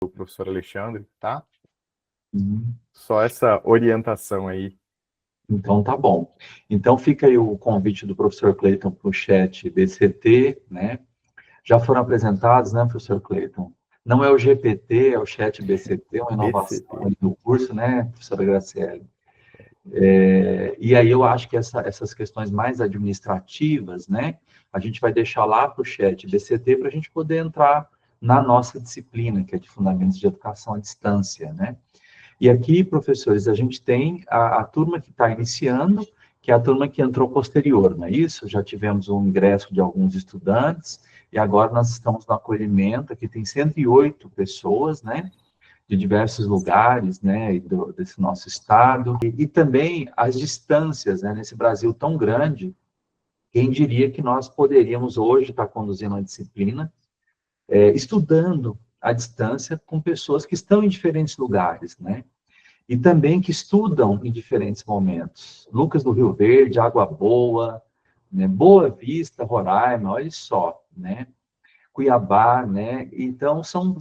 do professor Alexandre, tá? Uhum. Só essa orientação aí. Então, tá bom. Então, fica aí o convite do professor Cleiton para o chat BCT, né? Já foram apresentados, né, professor Cleiton? Não é o GPT, é o chat BCT, uma inovação BCT. aí do curso, né, professora Graciele? E aí eu acho que essas questões mais administrativas, né, a gente vai deixar lá para o chat BCT para a gente poder entrar na nossa disciplina, que é de Fundamentos de Educação à Distância, né? E aqui, professores, a gente tem a turma que está iniciando, que é a turma que entrou posterior, não é isso? Já tivemos um ingresso de alguns estudantes, e agora nós estamos no acolhimento, aqui tem 108 pessoas, né? De diversos lugares, né, desse nosso estado, e também as distâncias, né, nesse Brasil tão grande, quem diria que nós poderíamos hoje estar conduzindo uma disciplina, estudando à distância com pessoas que estão em diferentes lugares, né, e também que estudam em diferentes momentos. Lucas do Rio Verde, Água Boa, né, Boa Vista, Roraima, olha só, né, Cuiabá, né? Então, são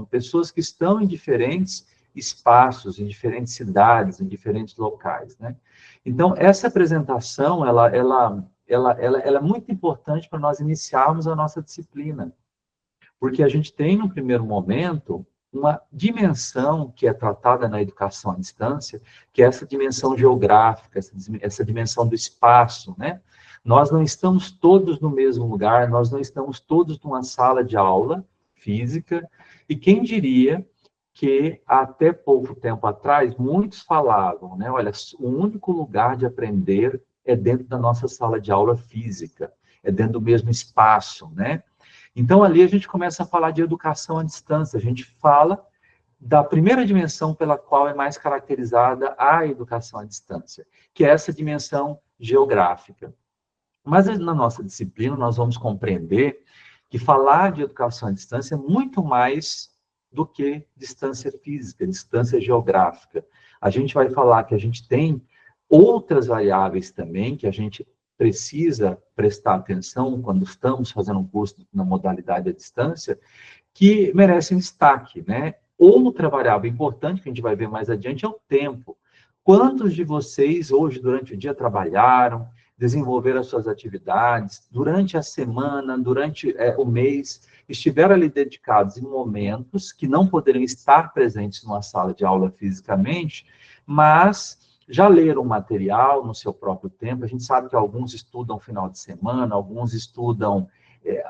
pessoas que estão em diferentes espaços, em diferentes cidades, em diferentes locais, né? Então, essa apresentação, ela é muito importante para nós iniciarmos a nossa disciplina, porque a gente tem, no primeiro momento, uma dimensão que é tratada na educação à distância, que é essa dimensão geográfica, essa dimensão do espaço, né? Nós não estamos todos no mesmo lugar, nós não estamos todos numa sala de aula física, e quem diria que até pouco tempo atrás muitos falavam, né? Olha, o único lugar de aprender é dentro da nossa sala de aula física, é dentro do mesmo espaço, né? Então, ali a gente começa a falar de educação à distância, a gente fala da primeira dimensão pela qual é mais caracterizada a educação à distância, que é essa dimensão geográfica. Mas na nossa disciplina, nós vamos compreender que falar de educação à distância é muito mais do que distância física, distância geográfica. A gente vai falar que a gente tem outras variáveis também que a gente precisa prestar atenção quando estamos fazendo um curso na modalidade à distância, que merecem destaque, né? Outra variável importante que a gente vai ver mais adiante é o tempo. Quantos de vocês hoje, durante o dia, trabalharam, desenvolveram as suas atividades, durante a semana, durante o mês, estiveram ali dedicados em momentos que não poderiam estar presentes numa sala de aula fisicamente, mas já leram o material no seu próprio tempo. A gente sabe que alguns estudam final de semana, alguns estudam...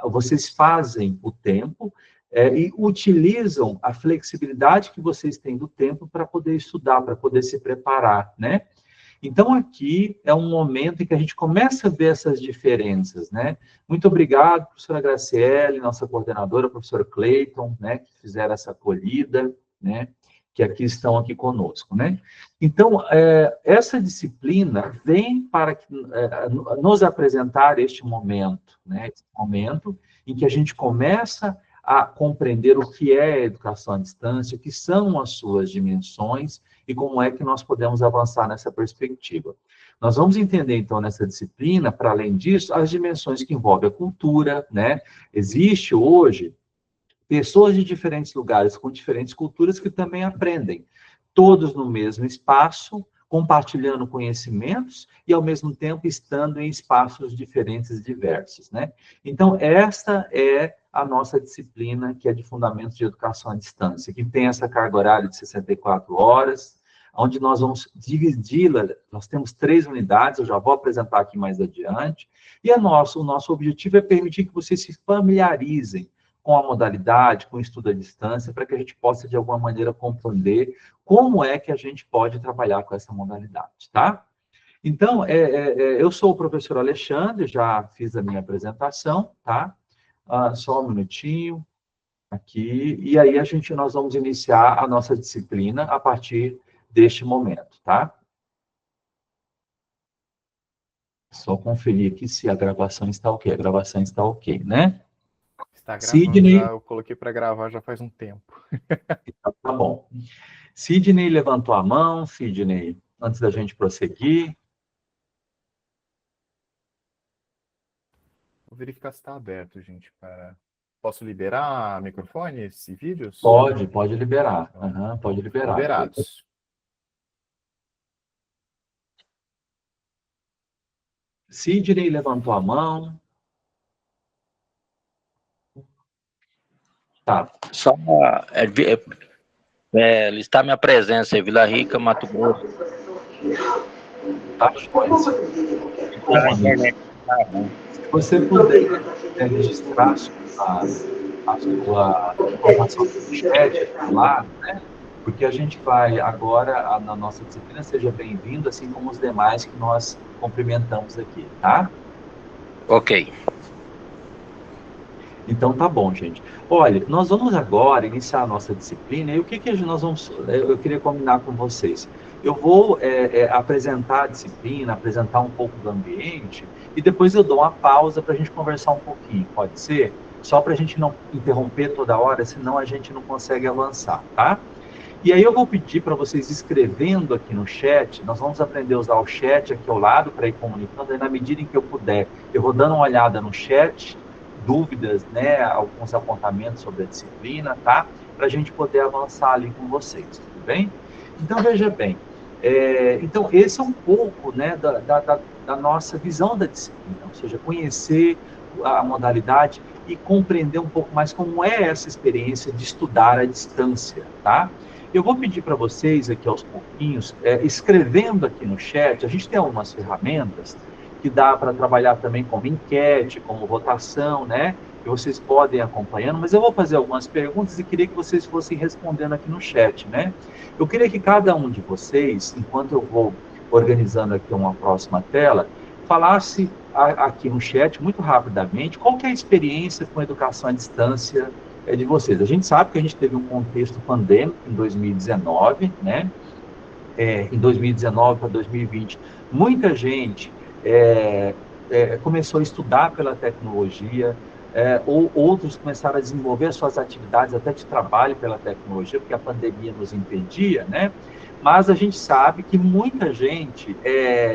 vocês fazem o tempo, e utilizam a flexibilidade que vocês têm do tempo para poder estudar, para poder se preparar, né? Então, aqui é um momento em que a gente começa a ver essas diferenças, né? Muito obrigado, professora Graciele, nossa coordenadora, professor Cleiton, né, que fizeram essa acolhida, né, que aqui estão aqui conosco, né? Então, essa disciplina vem para nos apresentar este momento, né? Esse momento em que a gente começa a compreender o que é a educação à distância, o que são as suas dimensões e como é que nós podemos avançar nessa perspectiva. Nós vamos entender, então, nessa disciplina, para além disso, as dimensões que envolvem a cultura, né? Existe hoje pessoas de diferentes lugares, com diferentes culturas, que também aprendem, todos no mesmo espaço, compartilhando conhecimentos e, ao mesmo tempo, estando em espaços diferentes e diversos, né? Então, esta é a nossa disciplina, que é de Fundamentos de Educação à Distância, que tem essa carga horária de 64 horas, onde nós vamos dividi-la, nós temos 3 unidades, eu já vou apresentar aqui mais adiante, e o nosso objetivo é permitir que vocês se familiarizem com a modalidade, com o estudo à distância, para que a gente possa, de alguma maneira, compreender como é que a gente pode trabalhar com essa modalidade, tá? Então, eu sou o professor Alexandre, já fiz a minha apresentação, tá? Só um minutinho aqui, e aí nós vamos iniciar a nossa disciplina a partir deste momento, tá? Só conferir aqui se a gravação está ok. A gravação está ok, né? Está gravando já, Sidney, eu coloquei para gravar já faz um tempo. tá bom. Sidney levantou a mão. Sidney, antes da gente prosseguir. Vou verificar se está aberto, gente, para Posso liberar microfones e vídeos? Pode liberar. Pode liberar. Liberados. Sidney levantou a mão. Tá. Só listar minha presença em Vila Rica, Mato Grosso. Tá, se você puder registrar a sua informação no chat lá, né? Porque a gente vai agora, na nossa disciplina, seja bem-vindo, assim como os demais que nós cumprimentamos aqui, tá? Ok. Então tá bom, gente. Olha, nós vamos agora iniciar a nossa disciplina e o que nós vamos... Eu queria combinar com vocês. Eu vou apresentar a disciplina, apresentar um pouco do ambiente e depois eu dou uma pausa para a gente conversar um pouquinho, pode ser? Só para a gente não interromper toda hora, senão a gente não consegue avançar, tá? E aí eu vou pedir para vocês escrevendo aqui no chat, nós vamos aprender a usar o chat aqui ao lado para ir comunicando, e na medida em que eu puder, eu vou dando uma olhada no chat, dúvidas, né, alguns apontamentos sobre a disciplina, tá? Para a gente poder avançar ali com vocês, tudo bem? Então, veja bem, então esse é um pouco, né, da nossa visão da disciplina, ou seja, conhecer a modalidade e compreender um pouco mais como é essa experiência de estudar à distância, tá? Eu vou pedir para vocês aqui aos pouquinhos, escrevendo aqui no chat, a gente tem algumas ferramentas que dá para trabalhar também como enquete, como votação, né? Que vocês podem ir acompanhando, mas eu vou fazer algumas perguntas e queria que vocês fossem respondendo aqui no chat, né? Eu queria que cada um de vocês, enquanto eu vou organizando aqui uma próxima tela, falasse aqui no chat, muito rapidamente, qual que é a experiência com educação à distância de vocês. A gente sabe que a gente teve um contexto pandêmico em 2019, né? Em 2019 para 2020, muita gente começou a estudar pela tecnologia, ou outros começaram a desenvolver suas atividades até de trabalho pela tecnologia, porque a pandemia nos impedia, né? Mas a gente sabe que muita gente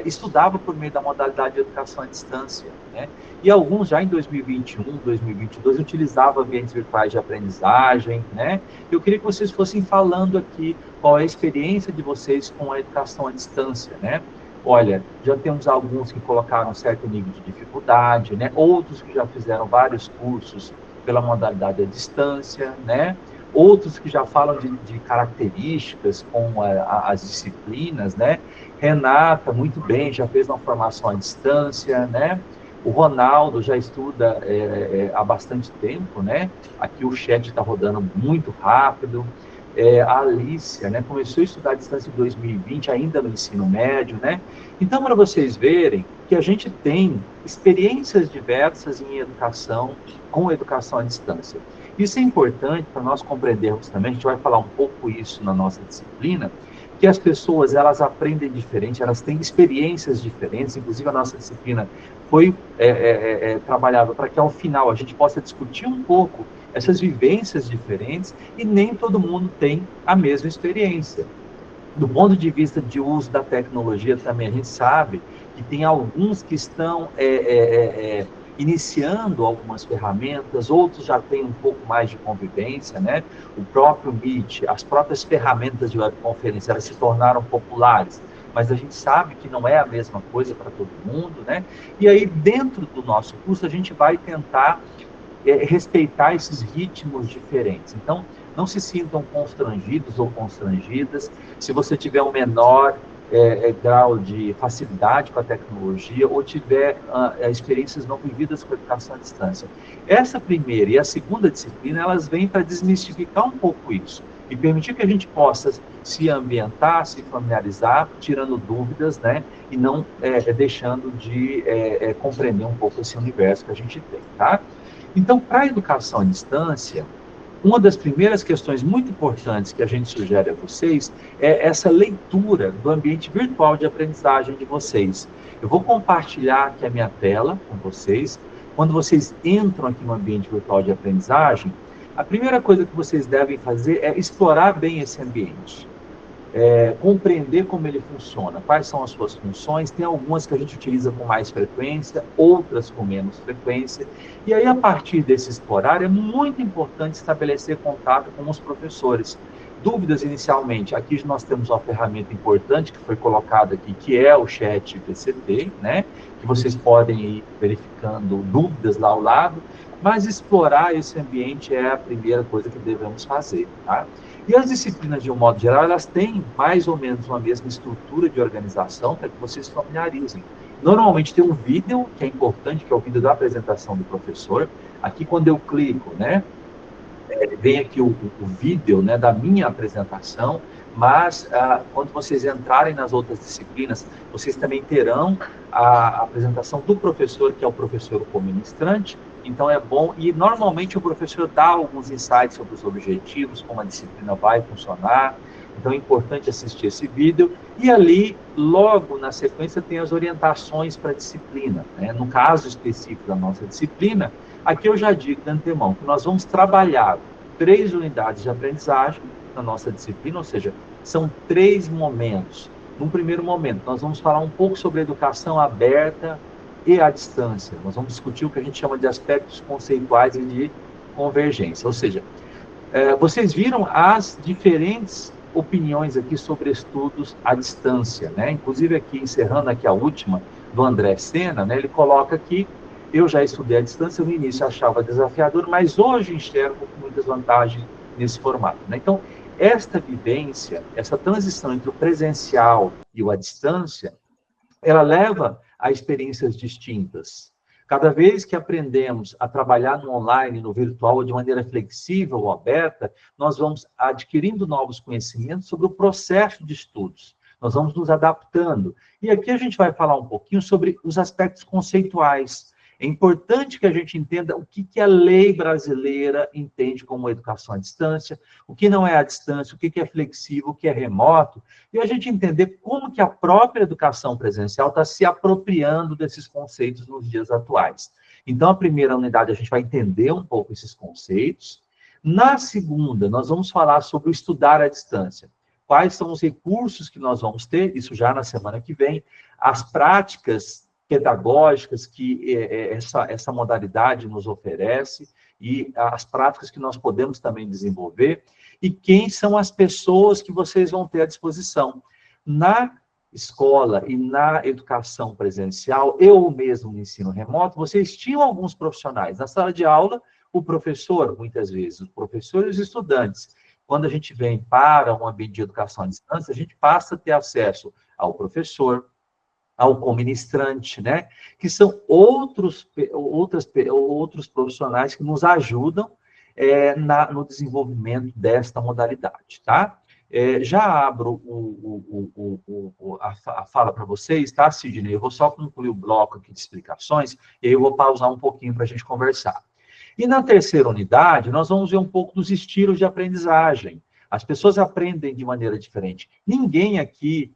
estudava por meio da modalidade de educação à distância, né? E alguns já em 2021, 2022 utilizavam ambientes virtuais de aprendizagem, né? Eu queria que vocês fossem falando aqui qual é a experiência de vocês com a educação à distância, né? Olha, já temos alguns que colocaram certo nível de dificuldade, né? Outros que já fizeram vários cursos pela modalidade à distância, né? Outros que já falam de características com as disciplinas, né? Renata, muito bem, já fez uma formação à distância, né? O Ronaldo já estuda há bastante tempo, né? Aqui o chat está rodando muito rápido. A Alicia, né, começou a estudar à distância em 2020, ainda no ensino médio, né? Então, para vocês verem que a gente tem experiências diversas em educação, com educação à distância. Isso é importante para nós compreendermos também, a gente vai falar um pouco isso na nossa disciplina, que as pessoas, elas aprendem diferente, elas têm experiências diferentes, inclusive a nossa disciplina foi trabalhada para que ao final a gente possa discutir um pouco essas vivências diferentes e nem todo mundo tem a mesma experiência. Do ponto de vista de uso da tecnologia também, a gente sabe que tem alguns que estão iniciando algumas ferramentas, outros já têm um pouco mais de convivência, né? O próprio Meet, as próprias ferramentas de webconferência, elas se tornaram populares, mas a gente sabe que não é a mesma coisa para todo mundo, né? E aí, dentro do nosso curso, a gente vai tentar respeitar esses ritmos diferentes. Então, não se sintam constrangidos ou constrangidas. Se você tiver um menor grau de facilidade com a tecnologia ou tiver experiências não vividas com a educação à distância. Essa primeira e a segunda disciplina, elas vêm para desmistificar um pouco isso e permitir que a gente possa se ambientar, se familiarizar, tirando dúvidas, né? E não deixando de compreender um pouco esse universo que a gente tem, tá? Então, para a educação à distância, uma das primeiras questões muito importantes que a gente sugere a vocês é essa leitura do ambiente virtual de aprendizagem de vocês. Eu vou compartilhar aqui a minha tela com vocês. Quando vocês entram aqui no ambiente virtual de aprendizagem, a primeira coisa que vocês devem fazer é explorar bem esse ambiente. compreender como ele funciona, quais são as suas funções. Tem algumas que a gente utiliza com mais frequência, outras com menos frequência, e aí a partir desse explorar é muito importante estabelecer contato com os professores. Dúvidas inicialmente, aqui nós temos uma ferramenta importante que foi colocada aqui, que é o chat BCT, né, que vocês podem ir verificando dúvidas lá ao lado, mas explorar esse ambiente é a primeira coisa que devemos fazer, tá? E as disciplinas, de um modo geral, elas têm mais ou menos uma mesma estrutura de organização para que vocês se familiarizem. Normalmente tem um vídeo, que é importante, que é o vídeo da apresentação do professor. Aqui, quando eu clico, né, vem aqui o vídeo, né, da minha apresentação, mas quando vocês entrarem nas outras disciplinas, vocês também terão a apresentação do professor, que é o professor co-ministrante. Então é bom, e normalmente o professor dá alguns insights sobre os objetivos, como a disciplina vai funcionar. Então é importante assistir esse vídeo, e ali, logo na sequência, tem as orientações para a disciplina, né? No caso específico da nossa disciplina, aqui eu já digo de antemão que nós vamos trabalhar 3 unidades de aprendizagem na nossa disciplina, ou seja, são 3 momentos. Num primeiro momento, nós vamos falar um pouco sobre educação aberta e à distância. Nós vamos discutir o que a gente chama de aspectos conceituais e de convergência. Ou seja, vocês viram as diferentes opiniões aqui sobre estudos à distância, né? Inclusive aqui, encerrando aqui a última, do André Sena, né? Ele coloca aqui: eu já estudei à distância, no início achava desafiador, mas hoje enxergo muitas vantagens nesse formato, né? Então, esta vivência, essa transição entre o presencial e o à distância, ela leva a experiências distintas. Cada vez que aprendemos a trabalhar no online, no virtual, de maneira flexível ou aberta, nós vamos adquirindo novos conhecimentos sobre o processo de estudos. Nós vamos nos adaptando. E aqui a gente vai falar um pouquinho sobre os aspectos conceituais. É importante que a gente entenda o que a lei brasileira entende como educação à distância, o que não é à distância, o que é flexível, o que é remoto, e a gente entender como que a própria educação presencial está se apropriando desses conceitos nos dias atuais. Então, a primeira unidade, a gente vai entender um pouco esses conceitos. Na segunda, nós vamos falar sobre o estudar à distância. Quais são os recursos que nós vamos ter, isso já na semana que vem, as práticas pedagógicas que essa modalidade nos oferece e as práticas que nós podemos também desenvolver, e quem são as pessoas que vocês vão ter à disposição. Na escola e na educação presencial, eu mesmo no ensino remoto, vocês tinham alguns profissionais. Na sala de aula, o professor, muitas vezes, os professores e os estudantes. Quando a gente vem para um ambiente de educação à distância, a gente passa a ter acesso ao professor, ao co-ministrante, né? Que são outros profissionais que nos ajudam no desenvolvimento desta modalidade, tá? Já abro a fala para vocês, tá, Sidney? Eu vou só concluir o bloco aqui de explicações, e aí eu vou pausar um pouquinho para a gente conversar. E na terceira unidade, nós vamos ver um pouco dos estilos de aprendizagem. As pessoas aprendem de maneira diferente. Ninguém aqui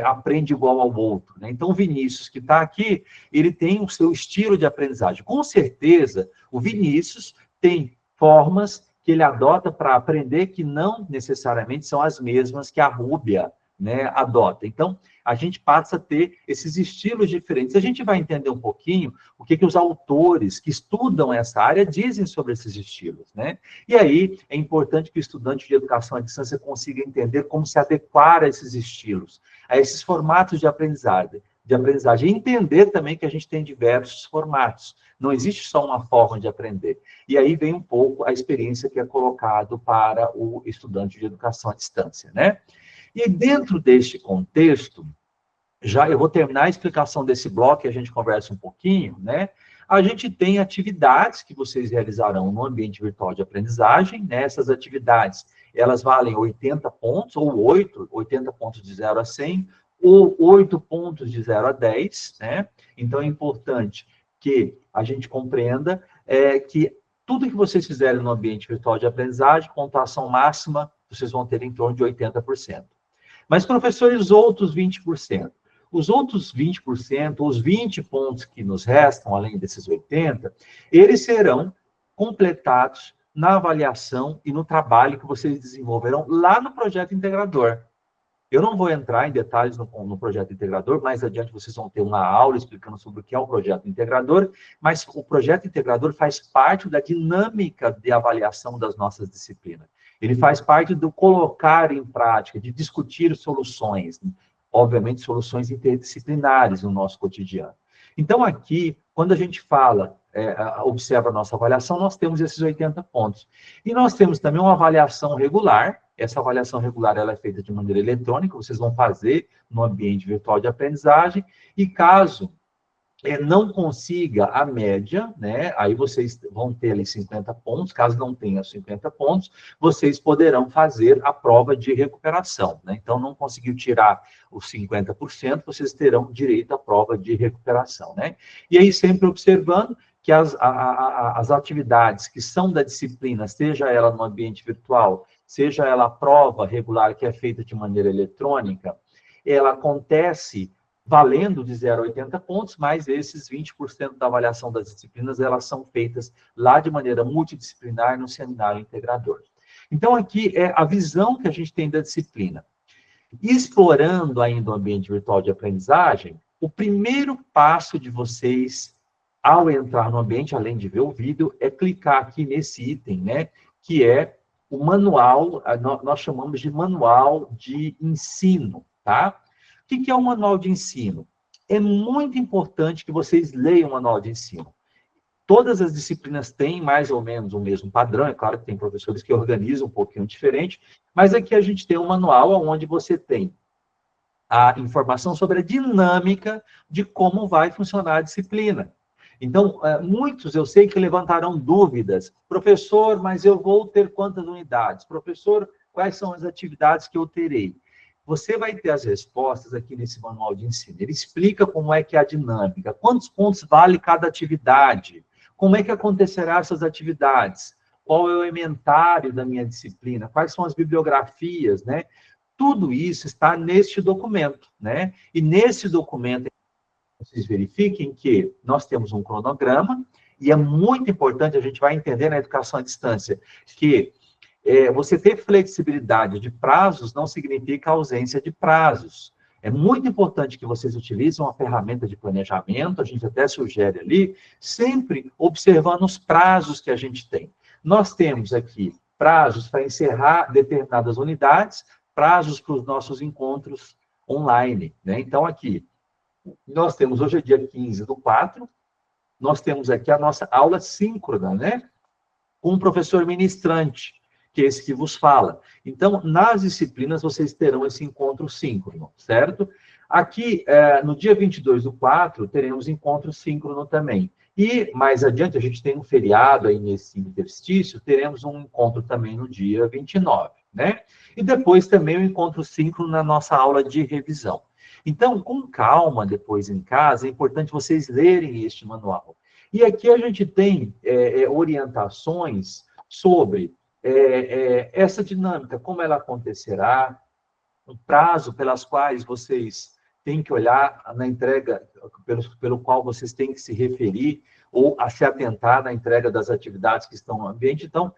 aprende igual ao outro, né? Então, o Vinícius, que está aqui, ele tem o seu estilo de aprendizagem. Com certeza, o Vinícius tem formas que ele adota para aprender que não necessariamente são as mesmas que a Rúbia, né, adota. Então, a gente passa a ter esses estilos diferentes. A gente vai entender um pouquinho o que os autores que estudam essa área dizem sobre esses estilos, né? E aí, é importante que o estudante de educação à distância consiga entender como se adequar a esses estilos, a esses formatos de aprendizagem. E entender também que a gente tem diversos formatos. Não existe só uma forma de aprender. E aí vem um pouco a experiência que é colocado para o estudante de educação à distância, né? E dentro deste contexto, já eu vou terminar a explicação desse bloco e a gente conversa um pouquinho, né? A gente tem atividades que vocês realizarão no ambiente virtual de aprendizagem, né? Essas atividades, elas valem 80 pontos, ou 80 pontos de 0 a 100, ou 8 pontos de 0 a 10, né? Então, é importante que a gente compreenda que tudo que vocês fizerem no ambiente virtual de aprendizagem, pontuação máxima, vocês vão ter em torno de 80%. Mas, professores, os outros 20%. Os outros 20%, os 20 pontos que nos restam, além desses 80, eles serão completados na avaliação e no trabalho que vocês desenvolverão lá no projeto integrador. Eu não vou entrar em detalhes no projeto integrador, mais adiante vocês vão ter uma aula explicando sobre o que é o projeto integrador, mas o projeto integrador faz parte da dinâmica de avaliação das nossas disciplinas. Ele faz parte do colocar em prática, de discutir soluções, obviamente soluções interdisciplinares no nosso cotidiano. Então, aqui, quando a gente fala, observa a nossa avaliação, nós temos esses 80 pontos. E nós temos também uma avaliação regular. Essa avaliação regular ela é feita de maneira eletrônica, vocês vão fazer no ambiente virtual de aprendizagem, e caso não consiga a média, né, aí vocês vão ter ali 50 pontos, caso não tenha 50 pontos, vocês poderão fazer a prova de recuperação, né? Então, não conseguiu tirar os 50%, vocês terão direito à prova de recuperação, né? E aí, sempre observando que as atividades que são da disciplina, seja ela no ambiente virtual, seja ela a prova regular que é feita de maneira eletrônica, ela acontece valendo de 0 a 80 pontos, mas esses 20% da avaliação das disciplinas, elas são feitas lá de maneira multidisciplinar no seminário integrador. Então, aqui é a visão que a gente tem da disciplina. Explorando ainda o ambiente virtual de aprendizagem, o primeiro passo de vocês, ao entrar no ambiente, além de ver o vídeo, é clicar aqui nesse item, né, que é o manual, nós chamamos de manual de ensino, tá? O que é um manual de ensino? É muito importante que vocês leiam o manual de ensino. Todas as disciplinas têm mais ou menos o mesmo padrão, é claro que tem professores que organizam um pouquinho diferente, mas aqui a gente tem um manual onde você tem a informação sobre a dinâmica de como vai funcionar a disciplina. Então, muitos eu sei que levantarão dúvidas. Professor, mas eu vou ter quantas unidades? Professor, quais são as atividades que eu terei? Você vai ter as respostas aqui nesse manual de ensino. Ele explica como é que é a dinâmica, quantos pontos vale cada atividade, como é que acontecerá essas atividades, qual é o elementário da minha disciplina, quais são as bibliografias, né? Tudo isso está neste documento, né? E nesse documento, vocês verifiquem que nós temos um cronograma, e é muito importante, a gente vai entender na educação à distância, que você ter flexibilidade de prazos não significa ausência de prazos. É muito importante que vocês utilizem uma ferramenta de planejamento, a gente até sugere ali, sempre observando os prazos que a gente tem. Nós temos aqui prazos para encerrar determinadas unidades, prazos para os nossos encontros online, né? Então, aqui, nós temos hoje é dia 15/4, nós temos aqui a nossa aula síncrona, né? Com o professor ministrante, que é esse que vos fala. Então, nas disciplinas, vocês terão esse encontro síncrono, certo? Aqui, no dia 22/4, teremos encontro síncrono também. E, mais adiante, a gente tem um feriado aí nesse interstício, teremos um encontro também no dia 29, né? E depois também o encontro síncrono na nossa aula de revisão. Então, com calma, depois em casa, é importante vocês lerem este manual. E aqui a gente tem orientações sobre essa dinâmica, como ela acontecerá, o prazo pelas quais vocês têm que olhar na entrega, pelo qual vocês têm que se referir, ou a se atentar na entrega das atividades que estão no ambiente. Então,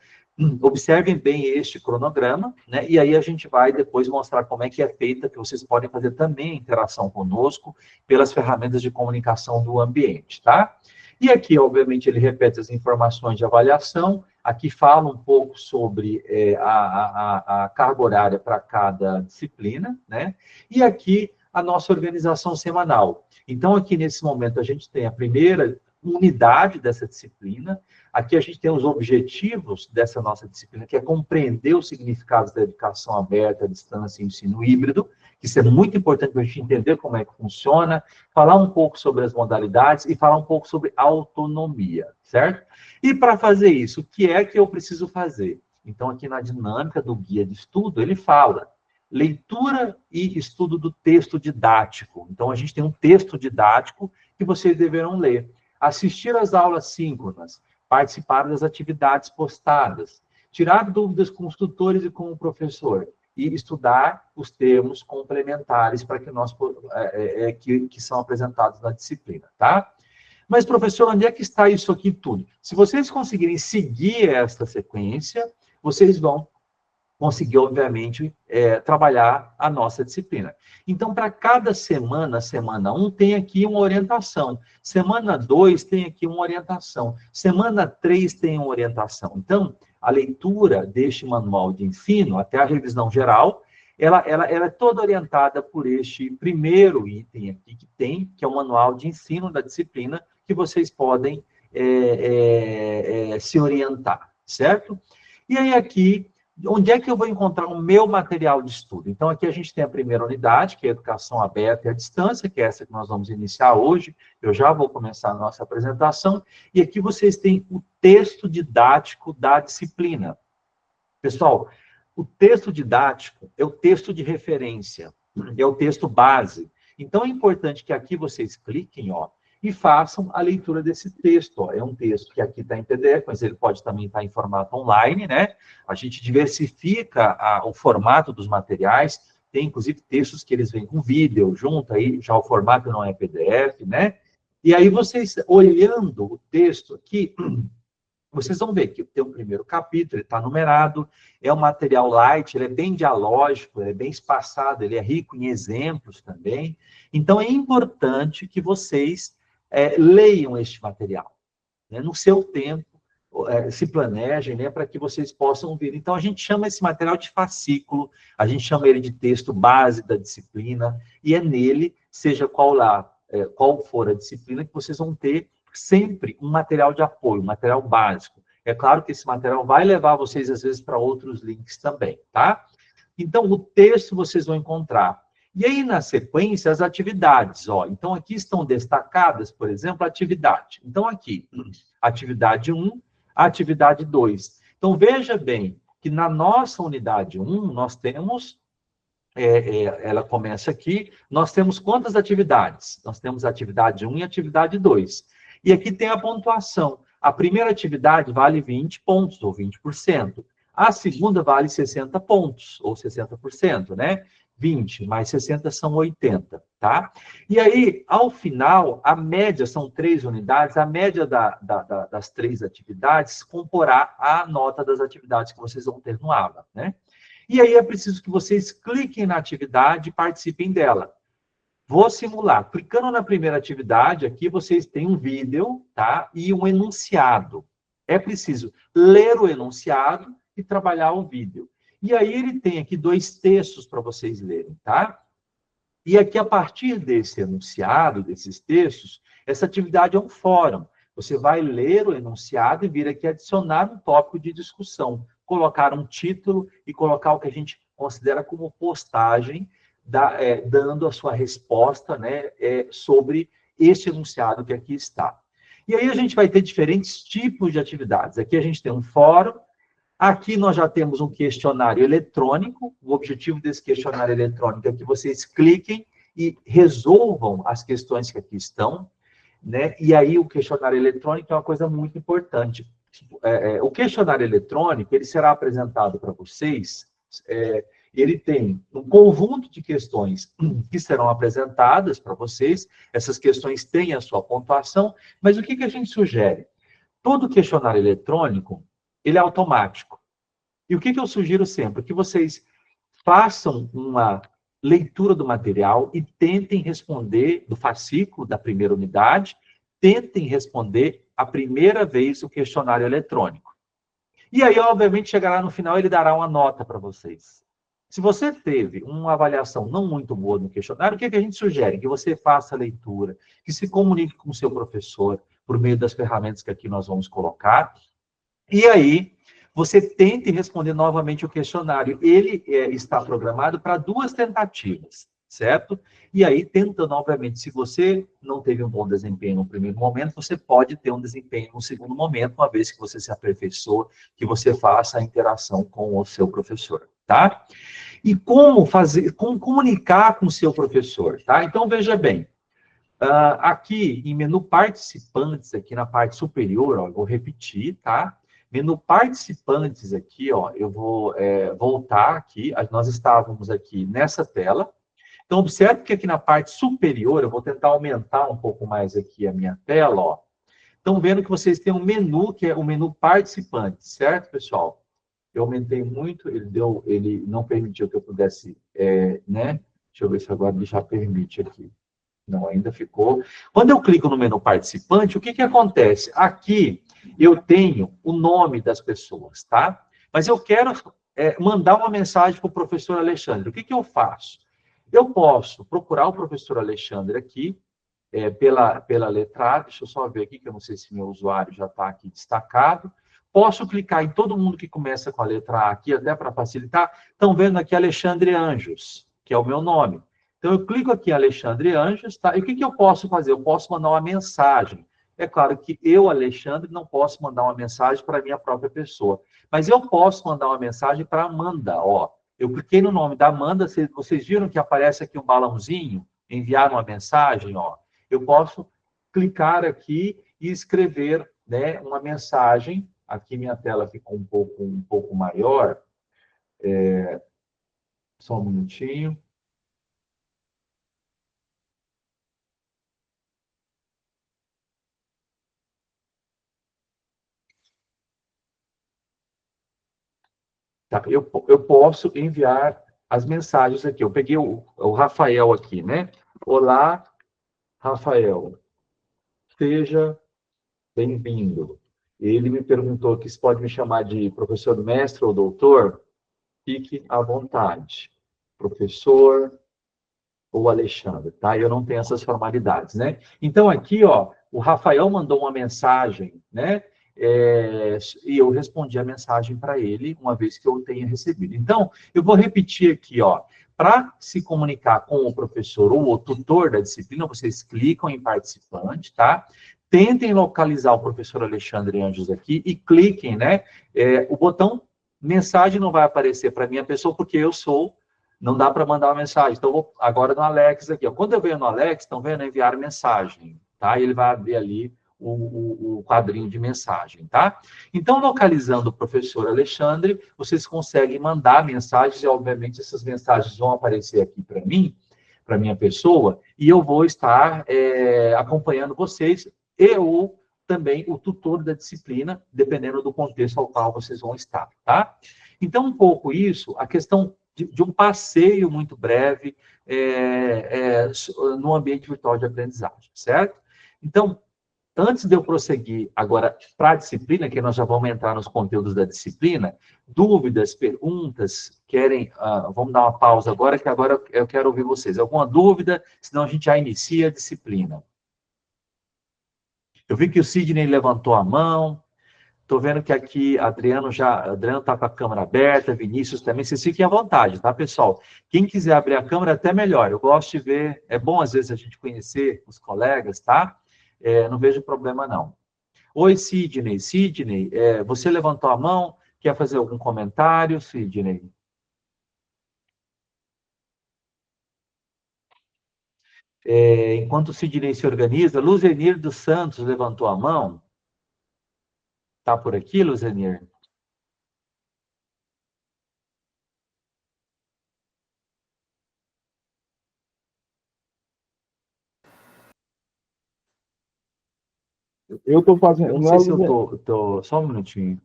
observem bem este cronograma, né? E aí a gente vai depois mostrar como é que é feita, que vocês podem fazer também interação conosco pelas ferramentas de comunicação do ambiente, tá? E aqui, obviamente, ele repete as informações de avaliação, aqui fala um pouco sobre a carga horária para cada disciplina, né? E aqui a nossa organização semanal. Então, aqui nesse momento, a gente tem a primeira unidade dessa disciplina, aqui a gente tem os objetivos dessa nossa disciplina, que é compreender os significados da educação aberta, à distância e ensino híbrido, que isso é muito importante para a gente entender como é que funciona, falar um pouco sobre as modalidades e falar um pouco sobre autonomia, certo? E para fazer isso, o que é que eu preciso fazer? Então, aqui na dinâmica do guia de estudo, ele fala leitura e estudo do texto didático. Então, a gente tem um texto didático que vocês deverão ler. Assistir às aulas síncronas, participar das atividades postadas, tirar dúvidas com os tutores e com o professor, e estudar os termos complementares para que nós que são apresentados na disciplina, tá? Mas, professor, onde é que está isso aqui tudo? Se vocês conseguirem seguir esta sequência, vocês vão conseguir, obviamente, trabalhar a nossa disciplina. Então, para cada semana, semana 1 tem aqui uma orientação, semana 2 tem aqui uma orientação, semana 3 tem uma orientação. Então, a leitura deste manual de ensino, até a revisão geral, ela é toda orientada por este primeiro item aqui que tem, que é o manual de ensino da disciplina, que vocês podem se orientar, certo? E aí aqui, onde é que eu vou encontrar o meu material de estudo? Então, aqui a gente tem a primeira unidade, que é a Educação Aberta e à Distância, que é essa que nós vamos iniciar hoje. Eu já vou começar a nossa apresentação. E aqui vocês têm o texto didático da disciplina. Pessoal, o texto didático é o texto de referência, é o texto base. Então, é importante que aqui vocês cliquem, ó, e façam a leitura desse texto. Ó. É um texto que aqui está em PDF, mas ele pode também estar em formato online, né? A gente diversifica o formato dos materiais, tem inclusive textos que eles vêm com vídeo junto, aí já o formato não é PDF, né? E aí vocês, olhando o texto aqui, vocês vão ver que tem o primeiro capítulo, ele está numerado, é um material light, ele é bem dialógico, ele é bem espaçado, ele é rico em exemplos também. Então, é importante que vocês leiam este material, né? No seu tempo, se planejem, né, para que vocês possam ver. Então, a gente chama esse material de fascículo, a gente chama ele de texto base da disciplina, e é nele, seja qual for a disciplina, que vocês vão ter sempre um material de apoio, um material básico. É claro que esse material vai levar vocês, às vezes, para outros links também, tá? Então, o texto vocês vão encontrar. E aí, na sequência, as atividades, ó. Então, aqui estão destacadas, por exemplo, a atividade. Então, aqui, atividade 1, atividade 2. Então, veja bem que na nossa unidade 1, nós temos, ela começa aqui, nós temos quantas atividades? Nós temos atividade 1 e atividade 2. E aqui tem a pontuação. A primeira atividade vale 20 pontos, ou 20%. A segunda vale 60 pontos, ou 60%, né? 20 mais 60 são 80, tá? E aí, ao final, a média, são 3 unidades, a média das 3 atividades comporá a nota das atividades que vocês vão ter no ABA, né? E aí é preciso que vocês cliquem na atividade e participem dela. Vou simular. Clicando na primeira atividade, aqui vocês têm um vídeo, tá? E um enunciado. É preciso ler o enunciado e trabalhar o vídeo. E aí ele tem aqui 2 textos para vocês lerem, tá? E aqui, a partir desse enunciado, desses textos, essa atividade é um fórum. Você vai ler o enunciado e vir aqui adicionar um tópico de discussão, colocar um título e colocar o que a gente considera como postagem, dando a sua resposta, né, sobre este enunciado que aqui está. E aí a gente vai ter diferentes tipos de atividades. Aqui a gente tem um fórum, aqui nós já temos um questionário eletrônico. O objetivo desse questionário eletrônico é que vocês cliquem e resolvam as questões que aqui estão, né? E aí o questionário eletrônico é uma coisa muito importante. O questionário eletrônico, ele será apresentado para vocês, ele tem um conjunto de questões que serão apresentadas para vocês, essas questões têm a sua pontuação, mas o que a gente sugere? Todo questionário eletrônico, ele é automático. E o que eu sugiro sempre? Que vocês façam uma leitura do material e tentem responder, do fascículo da primeira unidade, tentem responder a primeira vez o questionário eletrônico. E aí, obviamente, chegará no final, ele dará uma nota para vocês. Se você teve uma avaliação não muito boa no questionário, o que a gente sugere? Que você faça a leitura, que se comunique com o seu professor, por meio das ferramentas que aqui nós vamos colocar, e aí você tente responder novamente o questionário. Ele está programado para 2 tentativas, certo? E aí, tentando, obviamente, se você não teve um bom desempenho no primeiro momento, você pode ter um desempenho no segundo momento, uma vez que você se aperfeiçoa, que você faça a interação com o seu professor, tá? E como comunicar com o seu professor, tá? Então, veja bem, aqui em menu participantes, aqui na parte superior, ó, eu vou repetir, tá? Menu participantes aqui, ó, eu vou voltar aqui, nós estávamos aqui nessa tela. Então, observe que aqui na parte superior, eu vou tentar aumentar um pouco mais aqui a minha tela, ó. Estão vendo que vocês têm um menu, que é o menu participantes, certo, pessoal? eu aumentei muito, ele não permitiu que eu pudesse, né? Deixa eu ver se agora ele já permite aqui. Não, ainda ficou. Quando eu clico no menu participante, o que acontece? Aqui eu tenho o nome das pessoas, tá? Mas eu quero mandar uma mensagem para o professor Alexandre. O que eu faço? Eu posso procurar o professor Alexandre aqui, pela letra A, deixa eu só ver aqui, que eu não sei se meu usuário já está aqui destacado. Posso clicar em todo mundo que começa com a letra A aqui, até para facilitar. Estão vendo aqui Alexandre Anjos, que é o meu nome. Então, eu clico aqui em Alexandre Anjos, tá? E o que eu posso fazer? Eu posso mandar uma mensagem. É claro que eu, Alexandre, não posso mandar uma mensagem para a minha própria pessoa. Mas eu posso mandar uma mensagem para a Amanda, ó. Eu cliquei no nome da Amanda, vocês viram que aparece aqui um balãozinho? Enviar uma mensagem, ó. Eu posso clicar aqui e escrever, né, uma mensagem. Aqui minha tela ficou um pouco maior. Só um minutinho. Tá, eu posso enviar as mensagens aqui. Eu peguei o Rafael aqui, né? Olá, Rafael. Seja bem-vindo. Ele me perguntou que se pode me chamar de professor mestre ou doutor. Fique à vontade. Professor ou Alexandre, tá? Eu não tenho essas formalidades, né? Então, aqui, ó, o Rafael mandou uma mensagem, né? E eu respondi a mensagem para ele, uma vez que eu tenha recebido. Então, eu vou repetir aqui, ó. Para se comunicar com o professor ou o tutor da disciplina, vocês clicam em participante, tá? Tentem localizar o professor Alexandre Anjos aqui e cliquem, né? O botão mensagem não vai aparecer para minha pessoa, porque eu sou. Não dá para mandar uma mensagem. Então, vou agora no Alex aqui. Ó. Quando eu venho no Alex, estão vendo enviar mensagem, tá? Ele vai abrir ali o quadrinho de mensagem, tá? Então, localizando o professor Alexandre, vocês conseguem mandar mensagens e, obviamente, essas mensagens vão aparecer aqui para mim, para minha pessoa, e eu vou estar acompanhando vocês e também o tutor da disciplina, dependendo do contexto ao qual vocês vão estar, tá? Então, um pouco isso, a questão de um passeio muito breve no ambiente virtual de aprendizagem, certo? Então, antes de eu prosseguir agora para a disciplina, que nós já vamos entrar nos conteúdos da disciplina, dúvidas, perguntas, vamos dar uma pausa agora, que agora eu quero ouvir vocês. Alguma dúvida? Senão a gente já inicia a disciplina. Eu vi que o Sidney levantou a mão. Estou vendo que aqui Adriano está com a câmera aberta, Vinícius também. Vocês fiquem à vontade, tá, pessoal? Quem quiser abrir a câmera, até melhor. Eu gosto de ver, é bom às vezes a gente conhecer os colegas, tá? Não vejo problema, não. Oi, Sidney. Sidney, você levantou a mão, quer fazer algum comentário, Sidney? Enquanto o Sidney se organiza, Luzenir dos Santos levantou a mão. Está por aqui, Luzenir? Eu estou fazendo. Eu não sei se eu tô. Só um minutinho.